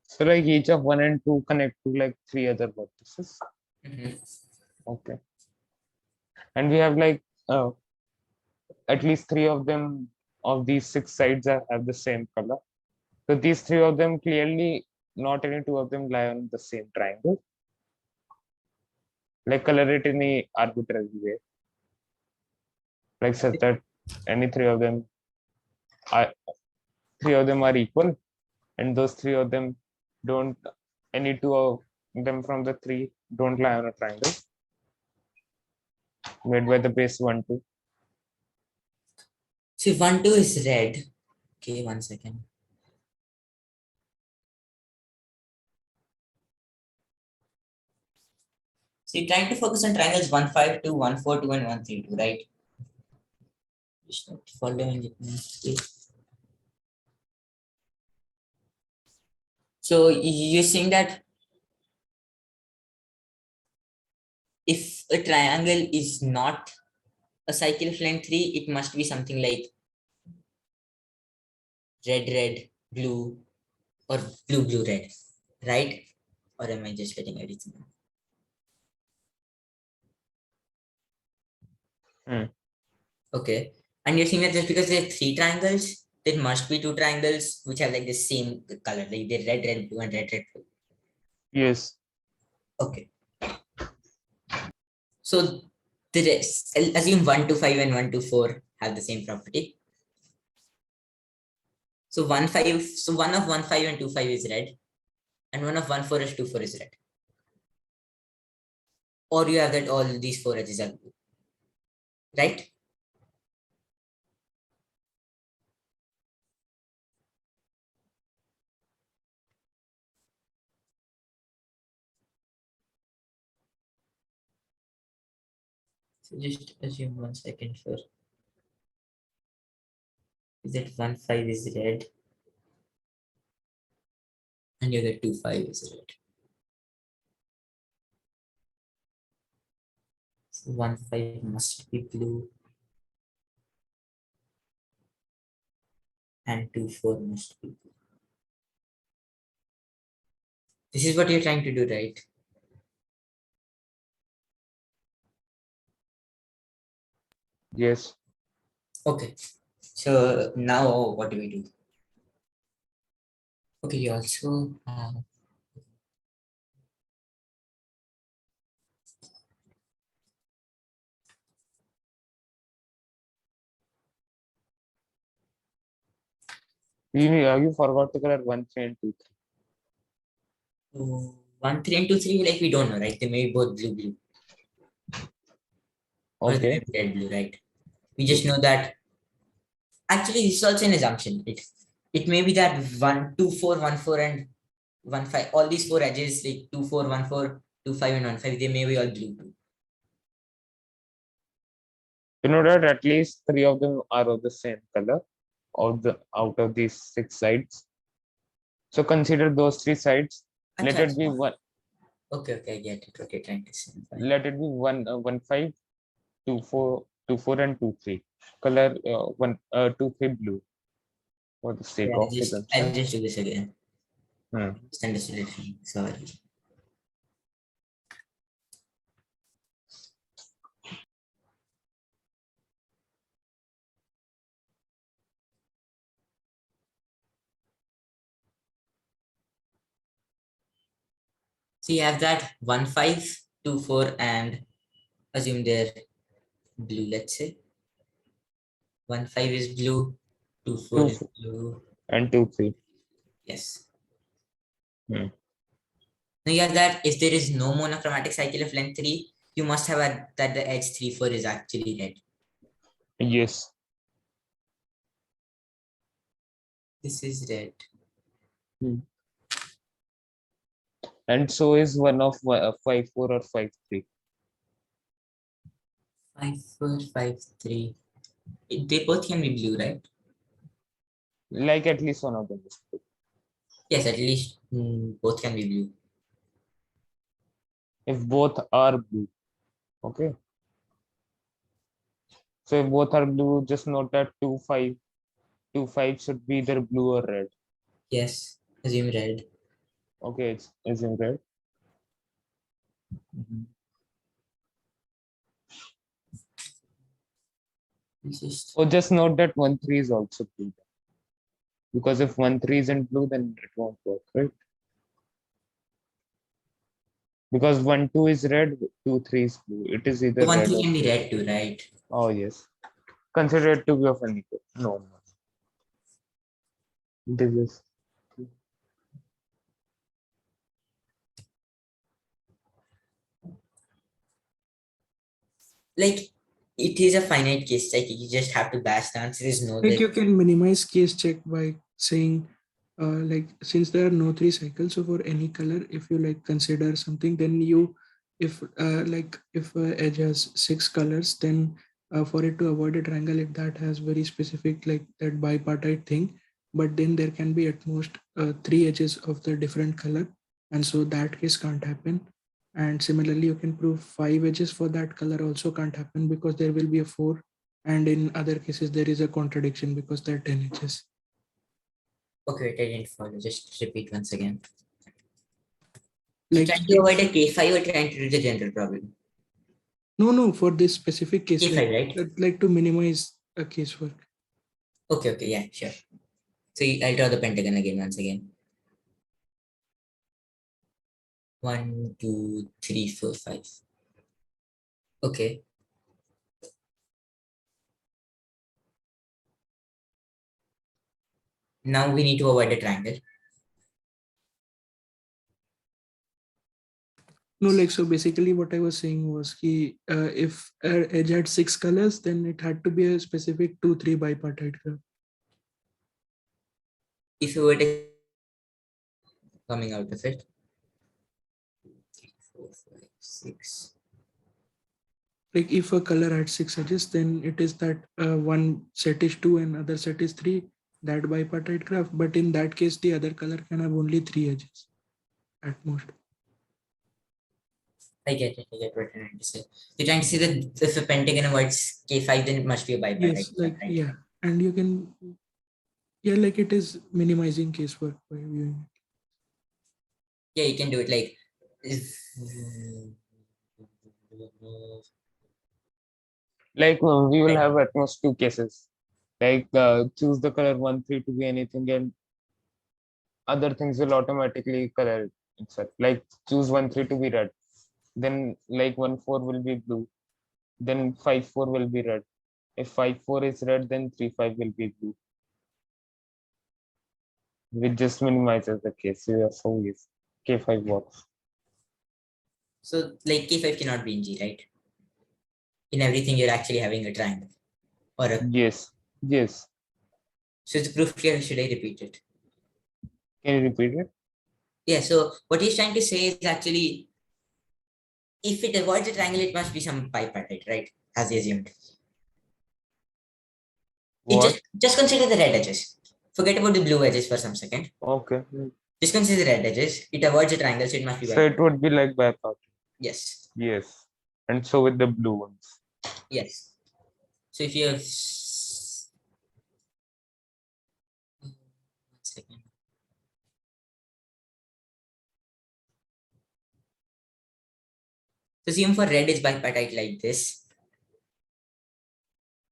So like each of 1 and 2 connect to like three other vertices. Mhm. Okay. And we have like at least three of them of these six sides have the same color. So these three of them clearly not any two of them lie on the same triangle. Like color it in the arbitrary way. Like such that any three of them are equal, and those three of them don't any two of them from the three don't lie on a triangle made by the base 1 2. So if 1, 2 is red. Okay, 1 second. So you're trying to focus on triangles 1, 5, 2, 1, 4, 2, and 1, 3, 2, right? Just not following it nicely. So you're saying that if a triangle is not a cycle of length 3, it must be something like red, red, blue, or blue, blue, red, right? Or am I just getting everything wrong? Okay. And you're saying that just because there are 3 triangles, there must be 2 triangles which have like the same color, like they're red, red, blue, and red, red, blue. Yes. Okay. So the rest, I'll assume 1 to 5 and 1 to 4 have the same property. So 1, 5, so 1 of 1, 5 and 2, 5 is red, and 1 of 1, 4 is 2, 4 is red. Or you have that all these 4 edges are blue, right? So just assume 1 second for is that 1, 5 is red, and the other 2, 5 is red. So 1, 5 must be blue, and 2, 4 must be blue. This is what you're trying to do, right? Yes. Okay. So now what do we do? Okay, you also You forgot to color 1, 3, and 2, 1, 3, and 2, 3, like we don't know, right? They may be both blue, blue, 3. or they may Okay. be red, blue, right? We just know that actually this is also an assumption. It may be that 1, 2, 4, 1, 4, and 1, 5, all these 4 edges, like 2, 4, 1, 4, 2, 5, and 1, 5, they may be all blue too. You know that at least 3 of them are of the same color out of these 6 sides. So consider those 3 sides. Let it be one. Okay, I get it. Okay, trying to simplify. Let it be 1, 5, 2, 4, 2, 4, and 2, 3. Color 2, 3 blue for the sake Yeah, of I'll assumption. just do this again. Hmm. Just understood it. Sorry. So you have that 1, 5, 2, 4, and assume they're blue, let's say. 1, 5 is blue, 2, 4 2, is blue. and 2, 3. Yes. Hmm. Now you have that if there is no monochromatic cycle of length 3, you must have that the edge 3, 4 is actually red. Yes. This is red. And so is one of 5, 4, or 5, 3. 5, 4, 5, 3. They both can be blue, right? Like at least one of them is blue. Yes, at least both can be blue. If both are blue. Okay. So if both are blue, just note that 2, 5, 2, 5 should be either blue or red. Yes, assume red. Okay, it's in red. So just note that 1, 3 is also blue. Because if 1, 3 isn't blue, then it won't work, right? Because 1, 2 is red, 2, 3 is blue. It is either So 1, red 3 or can be blue. red too, right? Oh, yes. Consider it to be of an equal. No. This is. Like it is a finite case, like you just have to bash the answer is no. Like you can minimize case check by saying, like since there are no 3 cycles, so for any color, if you like consider something, then you if if edge has 6 colors, then for it to avoid a triangle, if that has very specific like that bipartite thing, but then there can be at most 3 edges of the different color, and so that case can't happen. And similarly, you can prove 5 edges for that color also can't happen because there will be a 4, and in other cases there is a contradiction because there are 10 edges. Okay, wait, I didn't follow. Just repeat once again. Like Trying to avoid a K5 or trying to do the general problem? no, for this specific case, K5, right? like to minimize a casework. Okay, yeah, sure. So I'll draw the pentagon again once again. 1, 2, 3, 4, 5. Okay. Now we need to avoid a triangle. No, like so basically what I was saying was if edge had 6 colors, then it had to be a specific 2-3 bipartite graph. If you were to coming out of it. 3, 4, 5, 6. Like if a color had 6 edges, then it is that one set is 2 and other set is 3, that bipartite graph. But in that case, the other color can have only 3 edges at most. I get it. I get what you're trying to say. You're trying to say that if a pentagon avoids K5, then it must be a bipartite. Yes, like right? yeah, and you can like it is minimizing casework by viewing it. Yeah, you can do it like if Like we will have at most 2 cases. Like choose the color 1, 3 to be anything, and other things will automatically color itself. Like choose 1, 3 to be red, then like 1, 4 will be blue, then 5, 4 will be red. If 5, 4 is red, then 3, 5 will be blue. Which just minimizes the case. So yes, K5 works. so like K5 cannot be in G, right? In everything, you're actually having a triangle. Or a Yes, yes. so it's proof clear, should I repeat it? Can you repeat it? Yeah, so what he's trying to say is actually if it avoids a triangle, it must be some bipartite, right? As he assumed. It What? just consider the red edges. Forget about the blue edges for some second. Okay. Just consider the red edges. It avoids a triangle, so it must be So bipartite. it would be like bipartite. Yes. Yes. And so with the blue ones. Yes. So if you have one second. So assume for red is bipartite like this.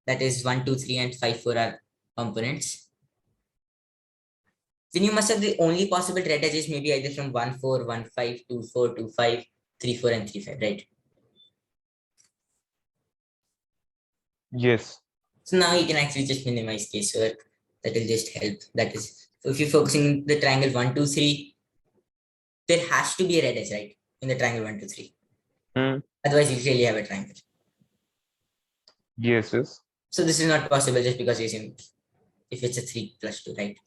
That is 1, 2, 3, and 5, 4 are components. Then you must have the only possible red edges maybe either from 1, 4, 1, 5, 2, 4, 2, 5, 3, 4, and 3, 5, right? Yes. So now you can actually just minimize casework. That will just help. That is, so if you're focusing the triangle 1, 2, 3, there has to be a red edge, right? In the triangle 1, 2, 3. Hmm. Otherwise, you really have a triangle. Yes. So this is not possible just because you assume if it's a 3 plus 2, right?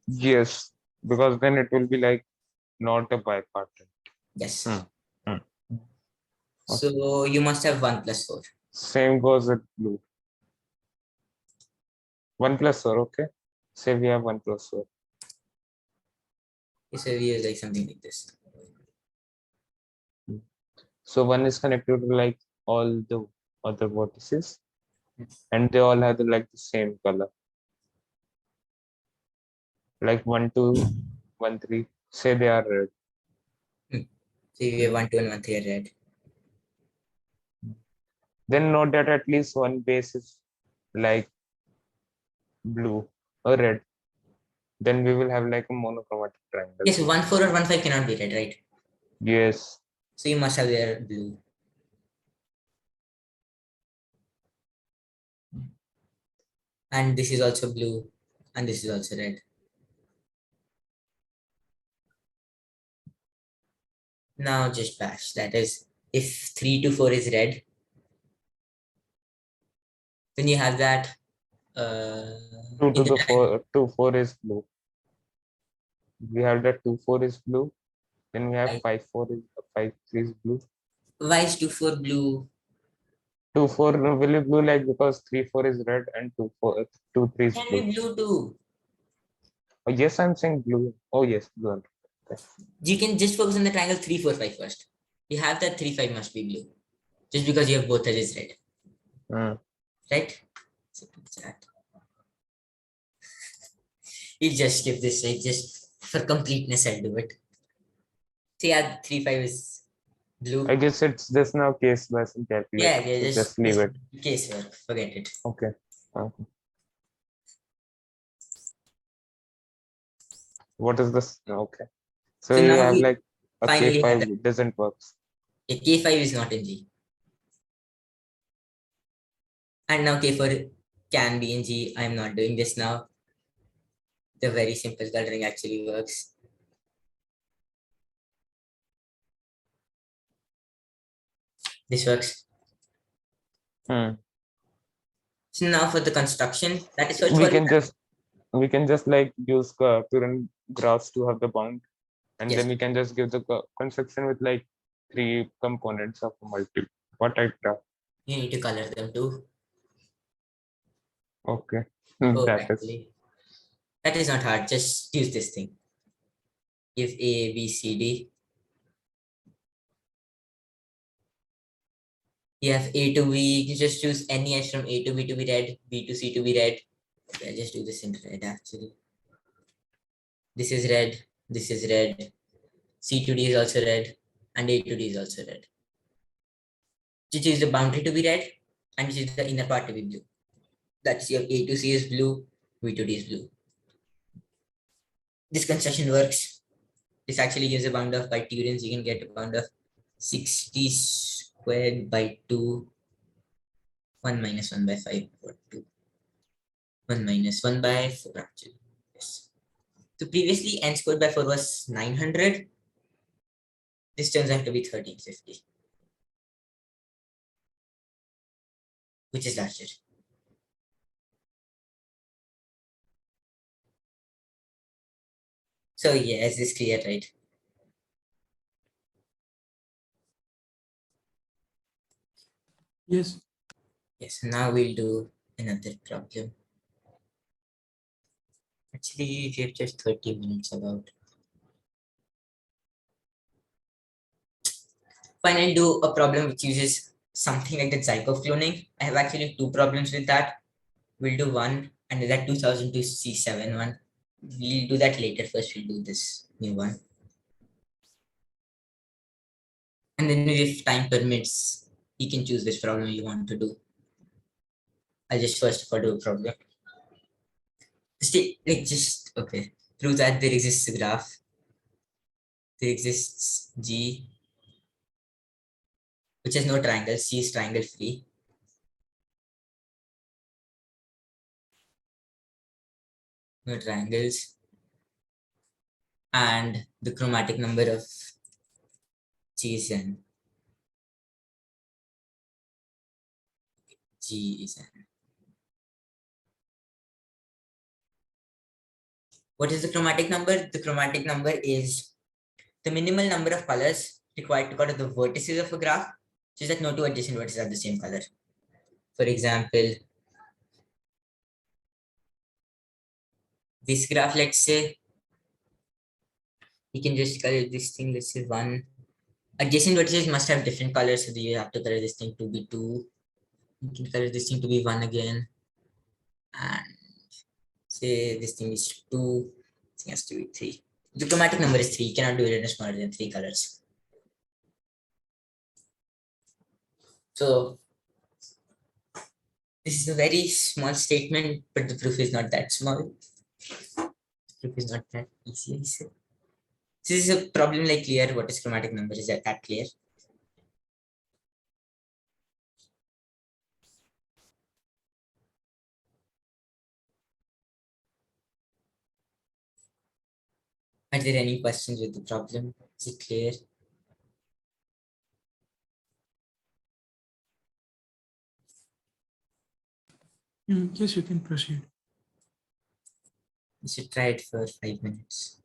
Yes. Because then it will be like not a bipartite. Yes. Hmm. So you must have 1 plus 4. Same goes with blue. 1 plus 4, okay. Say we have 1 plus 4. So we use like something like this. So 1 is connected to like all the other vertices, and they all have like the same color. Like 1, 2, 1, 3. Say they are red. So you have 1, 2, and 1, 3 are red. Then note that at least one base is like blue or red. Then we will have like a monochromatic triangle. Yes, 1, 4 or 1, 5 cannot be red, right? Yes. So you must have their blue. And this is also blue. And this is also red. Now just bash. That is, if 3 to 4 is red, then you have that 2 in to the 4, 2, 4 is blue. We have that 2, 4 is blue. Then we have 5, 4 is 5, 3 is blue. Why is 2, 4 blue? 2, 4 will be blue like because 3, 4 is red and 2, 4, 2, 3 is Can blue. be blue too. Oh, yes, I'm saying blue. Oh, yes, blue. Okay. You can just focus on the triangle 3, 4, 5 first. You have that 3, 5 must be blue. Just because you have both edges red. Hmm. Right? So that. You just skip this, right? Just for completeness, I'll do it. So yeah, 3, 5 is blue. I guess it's just now case based and Yeah, calculated. yeah, So just leave it. case work. Forget it. Okay. Okay. What is this? Okay. So So you now have we like a finally have K5 doesn't work. a K5 is not in G. And now K4 can be in G. I'm not doing this now. The very simple coloring actually works. This works. Hmm. So now for the construction, that is first of We all, can just like use current graphs to have the bound, and yes, then we can just give the construction with like 3 components of a what type graph. you need to color them too. Okay. Oh, That is actually, that is not hard. Just use this thing. Give A, B, C, D. You have A to B. You just choose any edge from A to B to be red, B to C to be red. Okay, I'll just do this in red actually. This is red. This is red. C to D is also red. And A to D is also red. You choose the boundary to be red and you choose the inner part to be blue. That's your A to C is blue, B to D is blue. This construction works. This actually gives a bound of by Turins. You can get a bound of 60 squared by 2, 1 minus 1 by 5 or 2. 1 minus 1 by 4 actually. Yes. So previously n squared by 4 was 900. This turns out to be 1350, which is larger. So yeah, is this clear, right? Yes. Yes, now we'll do another problem. Actually, we have just 30 minutes about. Fine, I'll do a problem which uses something like the Zyko cloning. I have actually 2 problems with that. We'll do one and that 2002 C7 one. We'll do that later. First, we'll do this new one. And then if time permits, you can choose which problem you want to do. I'll just first of all do a problem. Just okay. Prove that there exists a graph. There exists G, which has no triangle. C is triangle free. No triangles. And the chromatic number of G is n. G is n. What is the chromatic number? The chromatic number is the minimal number of colors required to color the vertices of a graph, such that no two adjacent vertices are the same color. For example, this graph, let's say, you can just color this thing, let's say 1. Adjacent vertices must have different colors, so you have to color this thing to be 2. You can color this thing to be 1 again. And say this thing is 2. This thing has to be 3. The chromatic number is 3. You cannot do it in smaller than 3 colors. So this is a very small statement, but the proof is not that small. The proof is not that easy. This is a problem like clear. What is chromatic number? Is that clear? Are there any questions with the problem? Is it clear? Yes, you can proceed. You should try it for 5 minutes.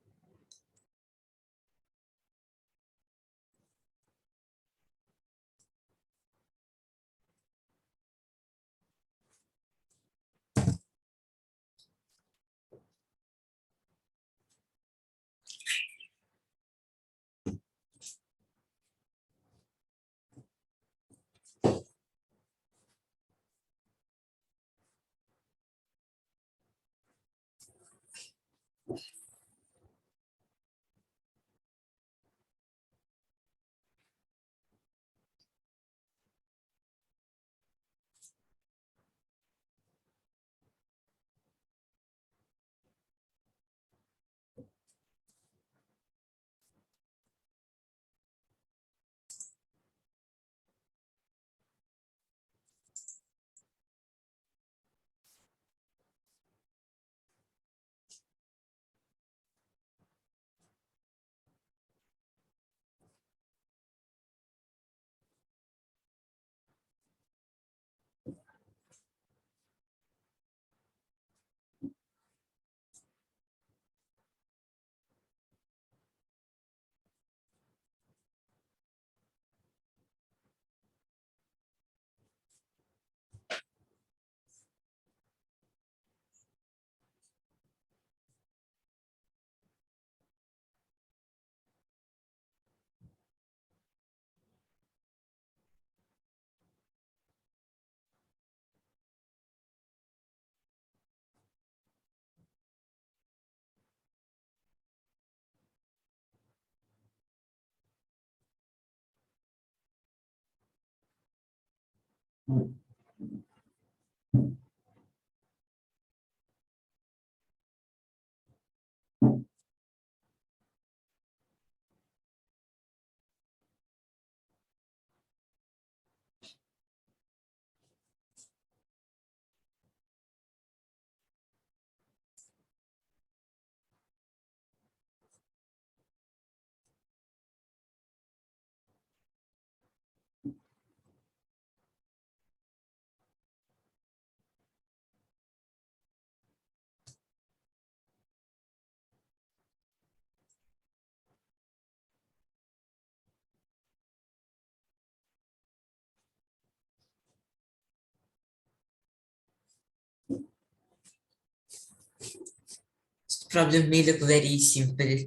This problem may look very simple,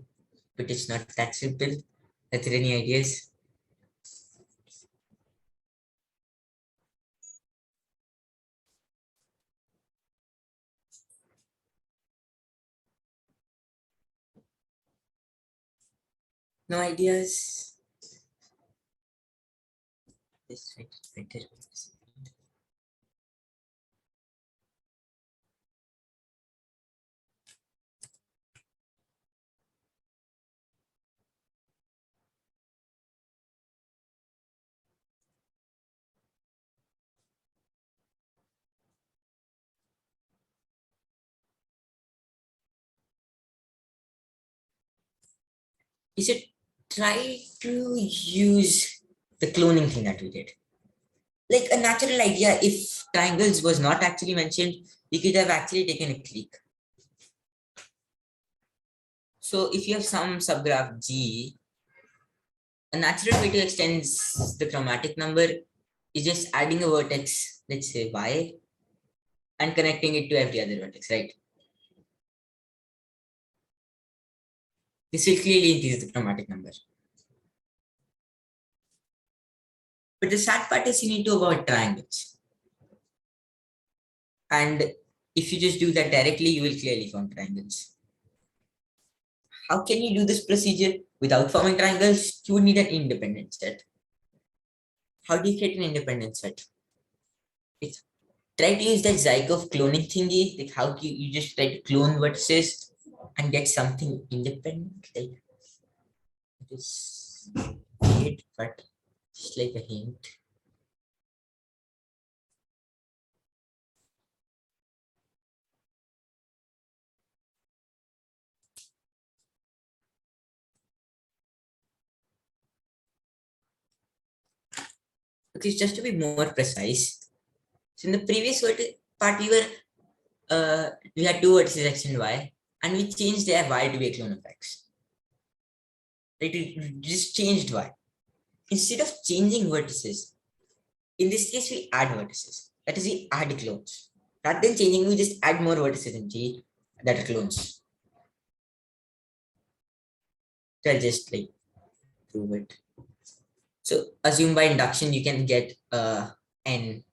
but it's not that simple. Are there any ideas? No ideas? This right, right there. You should try to use the cloning thing that we did. Like a natural idea, if triangles was not actually mentioned, we could have actually taken a click. So if you have some subgraph G, a natural way to extend the chromatic number is just adding a vertex, let's say Y, and connecting it to every other vertex, right? This will clearly increase the chromatic number. But the sad part is you need to avoid triangles. And if you just do that directly, you will clearly form triangles. How can you do this procedure without forming triangles? You would need an independent set. How do you create an independent set? It's, try to use that Zykov cloning thingy. Like how do you just try to clone vertices and get something independent? Like it is weird, but just like a hint. Okay, just to be more precise. So in the previous part, we had two vertices x and y, and we changed their y to be a clone of x. Right? We just changed y. Instead of changing vertices, in this case, we add vertices. That is, we add clones. Rather than changing, we just add more vertices in G that are clones. So I'll just like prove it. So assume by induction, you can get n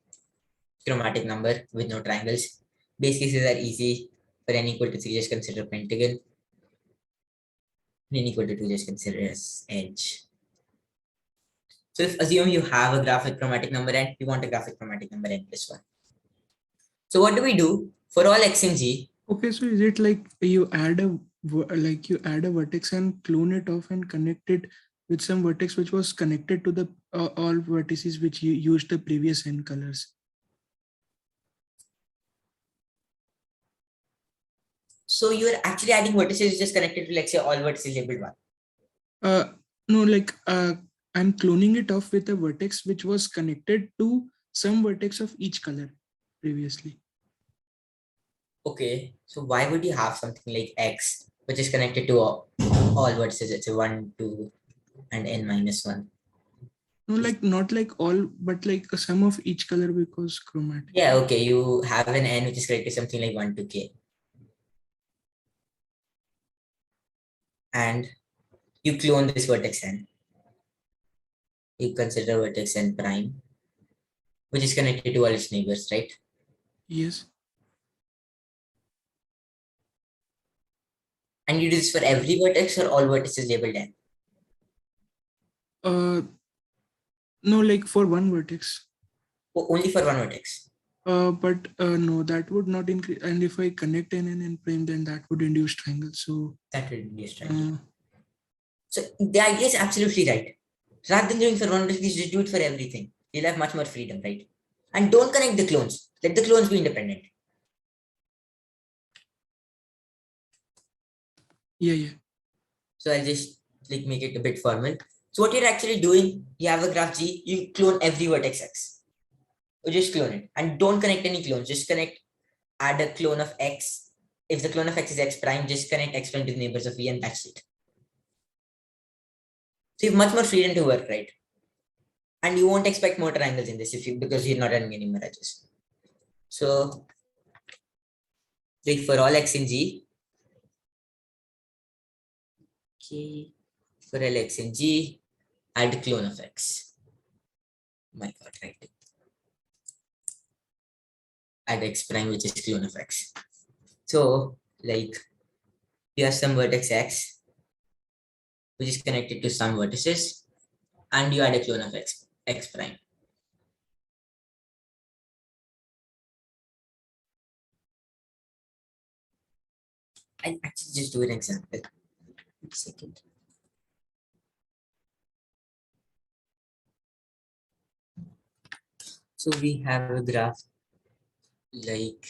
chromatic number with no triangles. Base cases are easy. For n equal to 3, just consider pentagon. N equal to 2, just consider as edge. So if assume you have a graphic chromatic number n, you want a graphic chromatic number n plus 1. So what do we do for all x and g? Okay, so is it like you add a vertex and clone it off and connect it with some vertex which was connected to the all vertices which you used the previous n colors? So you're actually adding vertices just connected to, let's say, all vertices labeled 1. No, like I'm cloning it off with a vertex which was connected to some vertex of each color previously. Okay, so why would you have something like x, which is connected to all vertices, let's say 1, 2, and n minus 1? No, like not like all, but like a sum of each color because chromatic. Yeah, okay, you have an n which is connected to something like 1 to k. And you clone this vertex n. You consider vertex n prime, which is connected to all its neighbors, right? Yes. And you do this for every vertex or all vertices labeled n? No, like for one vertex. Only for one vertex. But no, that would not increase. And if I connect n and n prime, then that would induce triangle. So That will be a triangle. uh, So the idea is absolutely right. Rather than doing for one vertex, just do it for everything. You'll have much more freedom, right? And don't connect the clones. Let the clones be independent. yeah. So I'll just like make it a bit formal. So what you're actually doing, you have a graph G, you clone every vertex X. Or just clone it. And don't connect any clones. Just add a clone of X. If the clone of X is X prime, just connect X prime to the neighbors of V and that's it. So you have much more freedom to work, right? And you won't expect more triangles in this because you're not running any more edges. So like for all X in G, okay, for all X in G, add clone of X. My God, right? Add X prime, which is clone of X. So like you have some vertex X, which is connected to some vertices, and you add a clone of X prime. I'll actually just do an example. One second. So we have a graph like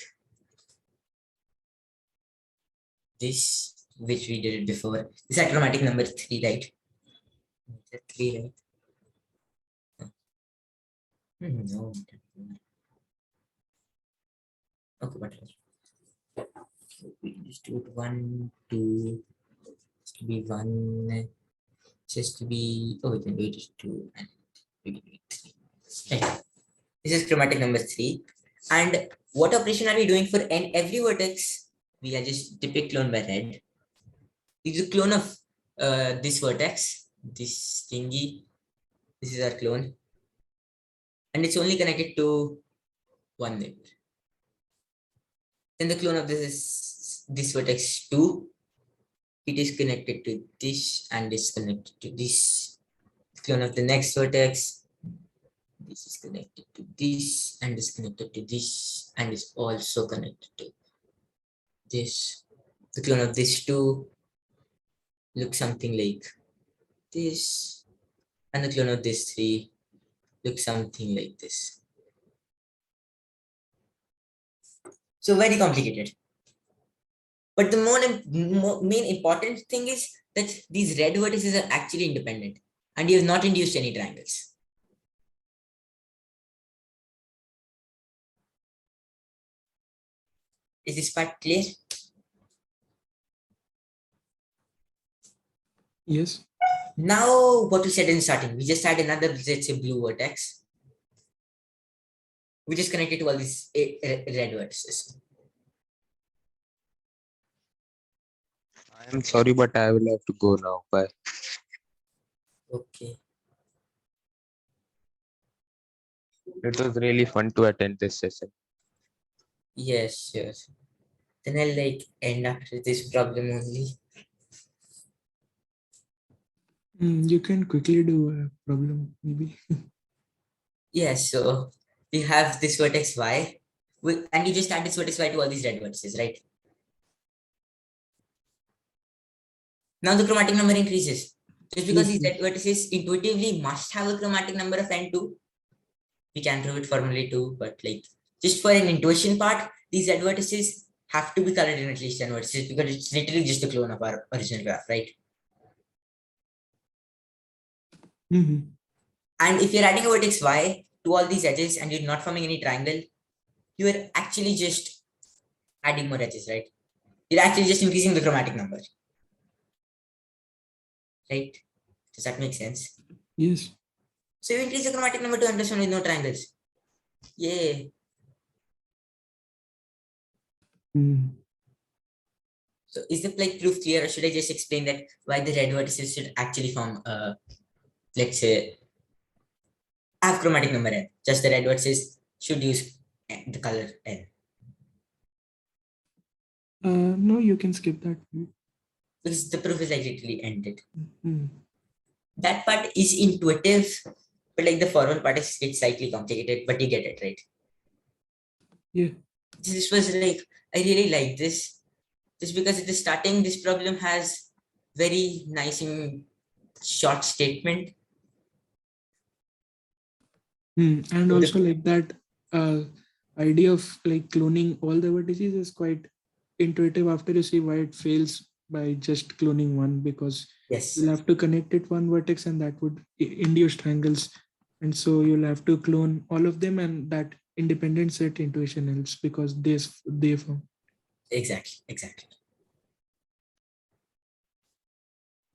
this, which we did it before. This is chromatic number 3, right? Is that 3, right? No. Okay, but we can just do it 1, 2, just to be 1, just to be, oh, we can do it just 2, and we can do it 3. Right. This is chromatic number 3. And what operation are we doing for n every vertex? We are just typic clone by red. This is a clone of this vertex, this thingy. This is our clone. And it's only connected to one neighbor. Then the clone of this is this vertex 2. It is connected to this and is connected to this. The clone of the next vertex. This is connected to this and is connected to this and is also connected to this. The clone of this 2 looks something like this. And the clone of this 3 looks something like this. So very complicated. But the main important thing is that these red vertices are actually independent and you have not induced any triangles. Is this part clear? Yes. Now what we said in starting, we just add another, let's say, blue vertex, which is connected to all these red vertices. I am sorry, but I will have to go now. Bye. Okay. It was really fun to attend this session. Yes, yes. Then I'll like end after this problem only. You can quickly do a problem, maybe. Yes, so we have this vertex y, and you just add this vertex y to all these red vertices, right? Now the chromatic number increases. Just because Yes, these red vertices intuitively must have a chromatic number of n2. We can prove it formally too, but like just for an intuition part, these red vertices have to be colored in at least 10 vertices because it's literally just a clone of our original graph, right? Mhm. And if you're adding a vertex y to all these edges and you're not forming any triangle, you're actually just adding more edges, right? You're actually just increasing the chromatic number, right? Does that make sense? Yes. So you increase the chromatic number to understand with no triangles. Yay. Mm. So is the like proof clear, or should I just explain that why the red vertices should actually form let's say have chromatic number n? Just the red vertices should use the color n. No, you can skip that. Because the proof is like literally ended. Mm. That part is intuitive, but like the formal part is it's slightly complicated, but you get it, right? Yeah. This was like, I really like this just because at the starting, this problem has very nice and short statement. And So also like that idea of like cloning all the vertices is quite intuitive after you see why it fails by just cloning one, because yes, you'll have to connect it one vertex and that would induce triangles, and so you'll have to clone all of them, and that independent set intuition helps because they form. exactly.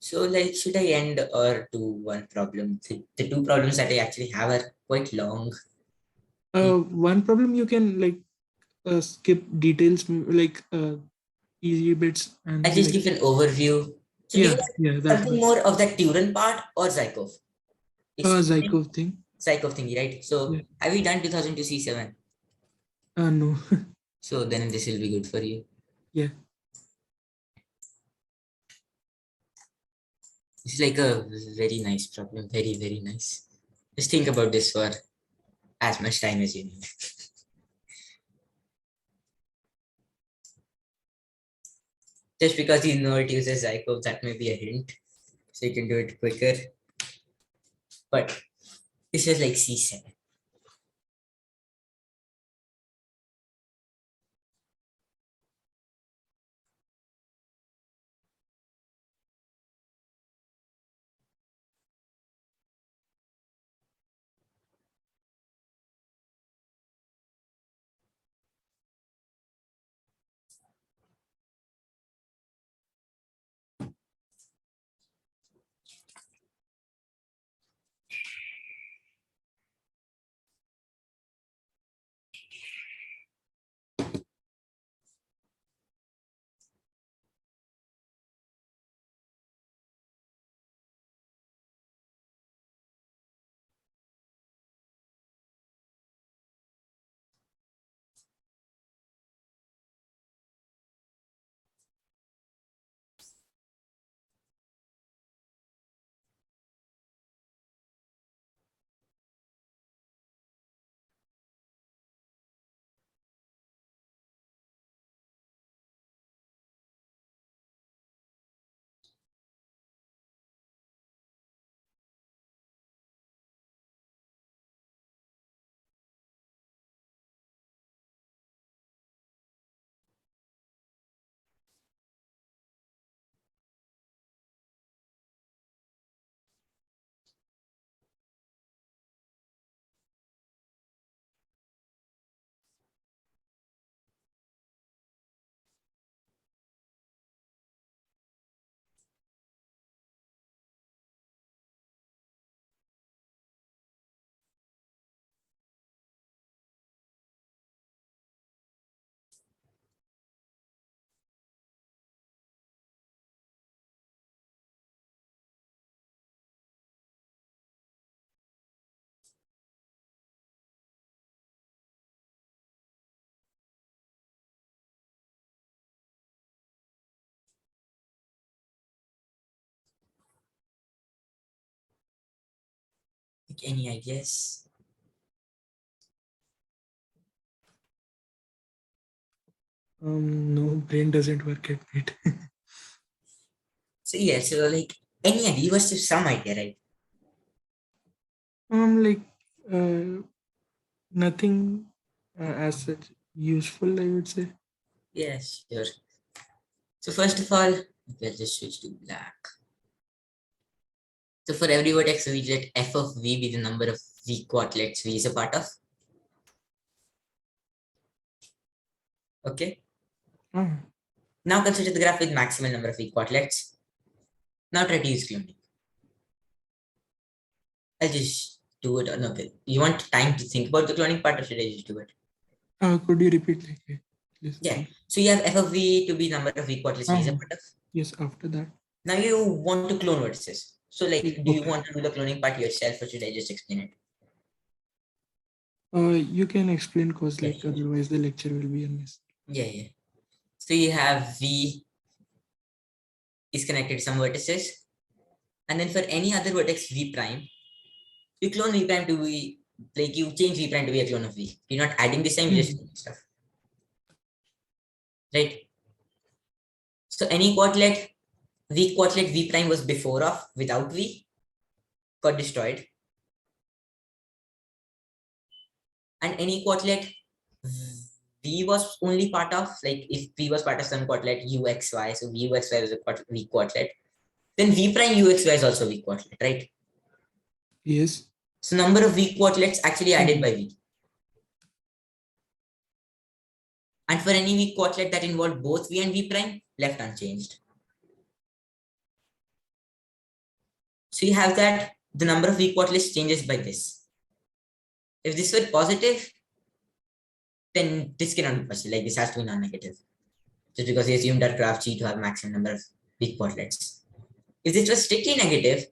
So like, should I end or do one problem? The two problems that I actually have are quite long. One problem you can like skip details, like easy bits I'll and just like give an overview. So do you yeah, want that something works. more of that Turan part or Zykov? Zykov thing. Zykov thingy, right? So Yeah. have we done 2002 C7? No. So then this will be good for you. Yeah. It's like a very nice problem. Very nice. Just think about this for as much time as you need. Just because you know it uses Zykov, that may be a hint. So you can do it quicker. But this is like C7. Like, any ideas? No, brain doesn't work at night. So yeah, so like any idea, you must have some idea, right? Like nothing as such useful, I would say. Yes, sure. So first of all, we'll just switch to black. So for every vertex, we let f of v be the number of v quadlets v is a part of. Okay. Ah, Now consider the graph with maximal number of v quadlets. Now try to use cloning. I'll just do it. No, okay. You want time to think about the cloning part, or should I just do it? could you repeat like please? Yeah. So you have f of v to be number of v quadlets v is a Ah, part of. yes, after that. Now you want to clone vertices. So like, Yeah, do you okay. want to do the cloning part yourself, or should I just explain it? You can explain cause Yeah, like sure. otherwise the lecture will be unnecessary. Yeah. So you have v is connected to some vertices, and then for any other vertex v prime, You clone V prime to V, like you change V prime to be a clone of V. You're not adding this time, you're just doing stuff. Right? So any quadlet, weak quadlet V prime was before of without V, got destroyed. And any quadlet V was only part of, like if V was part of some quadlet UXY, so VUXY was a weak quadlet, then V prime UXY is also weak quadlet, right? Yes. So number of weak quadlets actually added by V. And for any weak quadlet that involved both V and V prime, left unchanged. So you have that the number of weak quadlets changes by this. If this were positive, then this cannot be positive, like this has to be non-negative. Just because we assumed our graph G to have maximum number of weak quadlets. If this was strictly negative,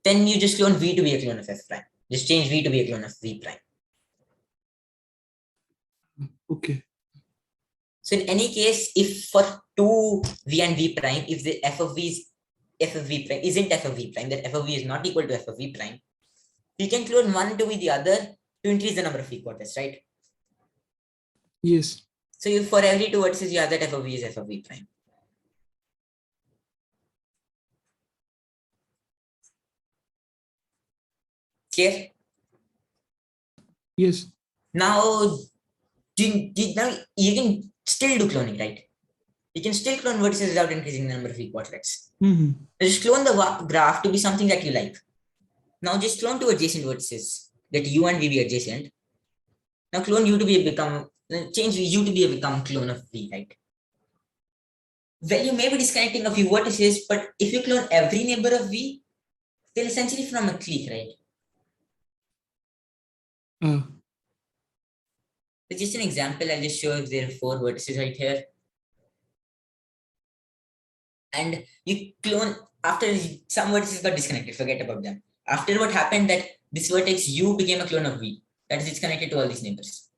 then you just clone V to be a clone of F prime. Just change V to be a clone of V prime. Okay. So in any case, if for two V and V prime, if the f of V is f of V prime isn't f of V prime, that f of V is not equal to f of V prime, you can clone one to be the other to increase the number of weak quadrants, right? Yes. So you, for every two vertices, you have that f of V is f of V prime. Clear? Yes. Now, now you can still do cloning, right? You can still clone vertices without increasing the number of weak quadrants. Just clone the graph to be something that you like. Now just clone two adjacent vertices. Let U and V be adjacent. Now clone U to change U to become clone of V, right? Well, you may be disconnecting a few vertices, but if you clone every neighbor of V, they'll essentially form a clique, right? So just an example, I'll just show if there are four vertices right here. And you clone after some vertices got disconnected, forget about them. After what happened that this vertex U became a clone of V, that is it's connected to all these neighbors.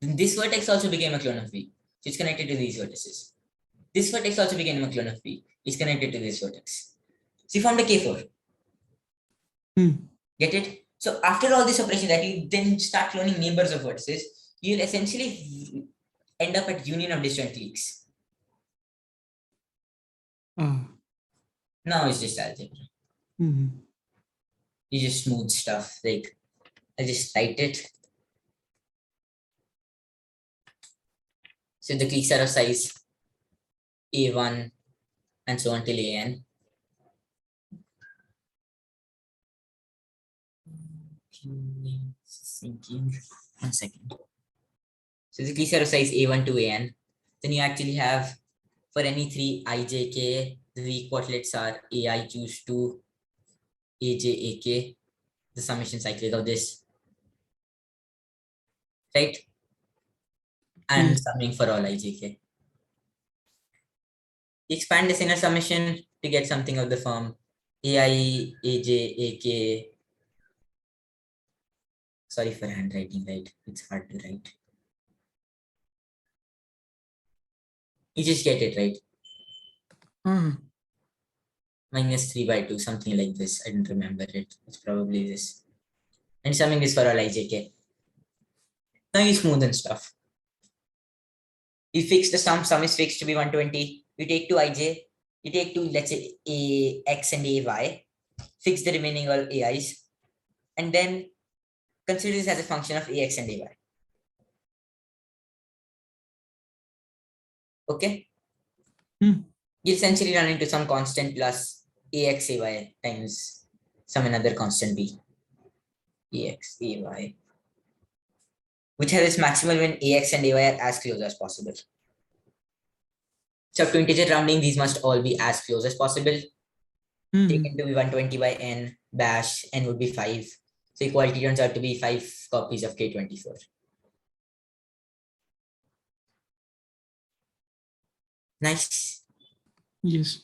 Then this vertex also became a clone of V, so it's connected to these vertices. This vertex also became a clone of V, it's connected to this vertex. So you formed a K4. Get it? So after all this operation that you then start cloning neighbors of vertices, you'll essentially end up at union of disjoint cliques. Now it's just algebra. You just smooth stuff. Like I'll just write it. So the cliques are of size A1 and so on till AN. Thinking. 1 second. So the cliques are of size A1 to AN. Then you actually have for any three IJK, the weak quadlets are AI choose 2, AJAK, the summation cyclic of this. Right? And summing for all IJK. Expand this inner summation to get something of the form AI, AJ, AK. Sorry for handwriting, right? It's hard to write. You just get it, right? Minus 3 by 2, something like this. I don't remember it. It's probably this. And summing is for all IJK. Now you smoothen stuff. You fix the sum is fixed to be 120. You take 2 IJ, you take 2, let's say AX and AY, fix the remaining all AIs, and then consider this as a function of AX and AY. Okay? You essentially run into some constant plus AX AY times some another constant B. AX AY. Which has its maximal when AX and AY are as close as possible. So to integer rounding, these must all be as close as possible. Taken to be 120 by n, bash, n would be 5. So equality turns out to be 5 copies of K24. Nice. Yes.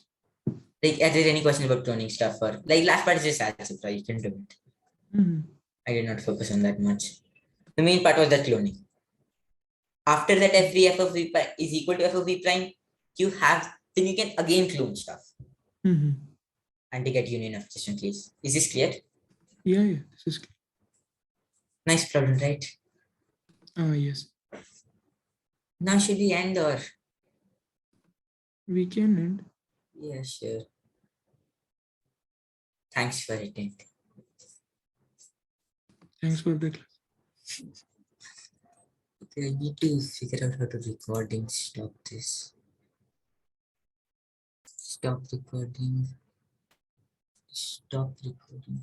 Like, are there any questions about cloning stuff or like last part is just algebra, you can do it. I did not focus on that much. The main part was the cloning. After that, f of v prime is equal to f of v prime, then you can again clone stuff. and to get union of adjacent keys. Is this clear? Yeah, this is clear. Nice problem, right? Yes, Now should we end or? we can end. Yeah, sure. Thanks for attending. Thanks for the class. Okay, I need to figure out how to recording. Stop this. Stop recording. Stop recording.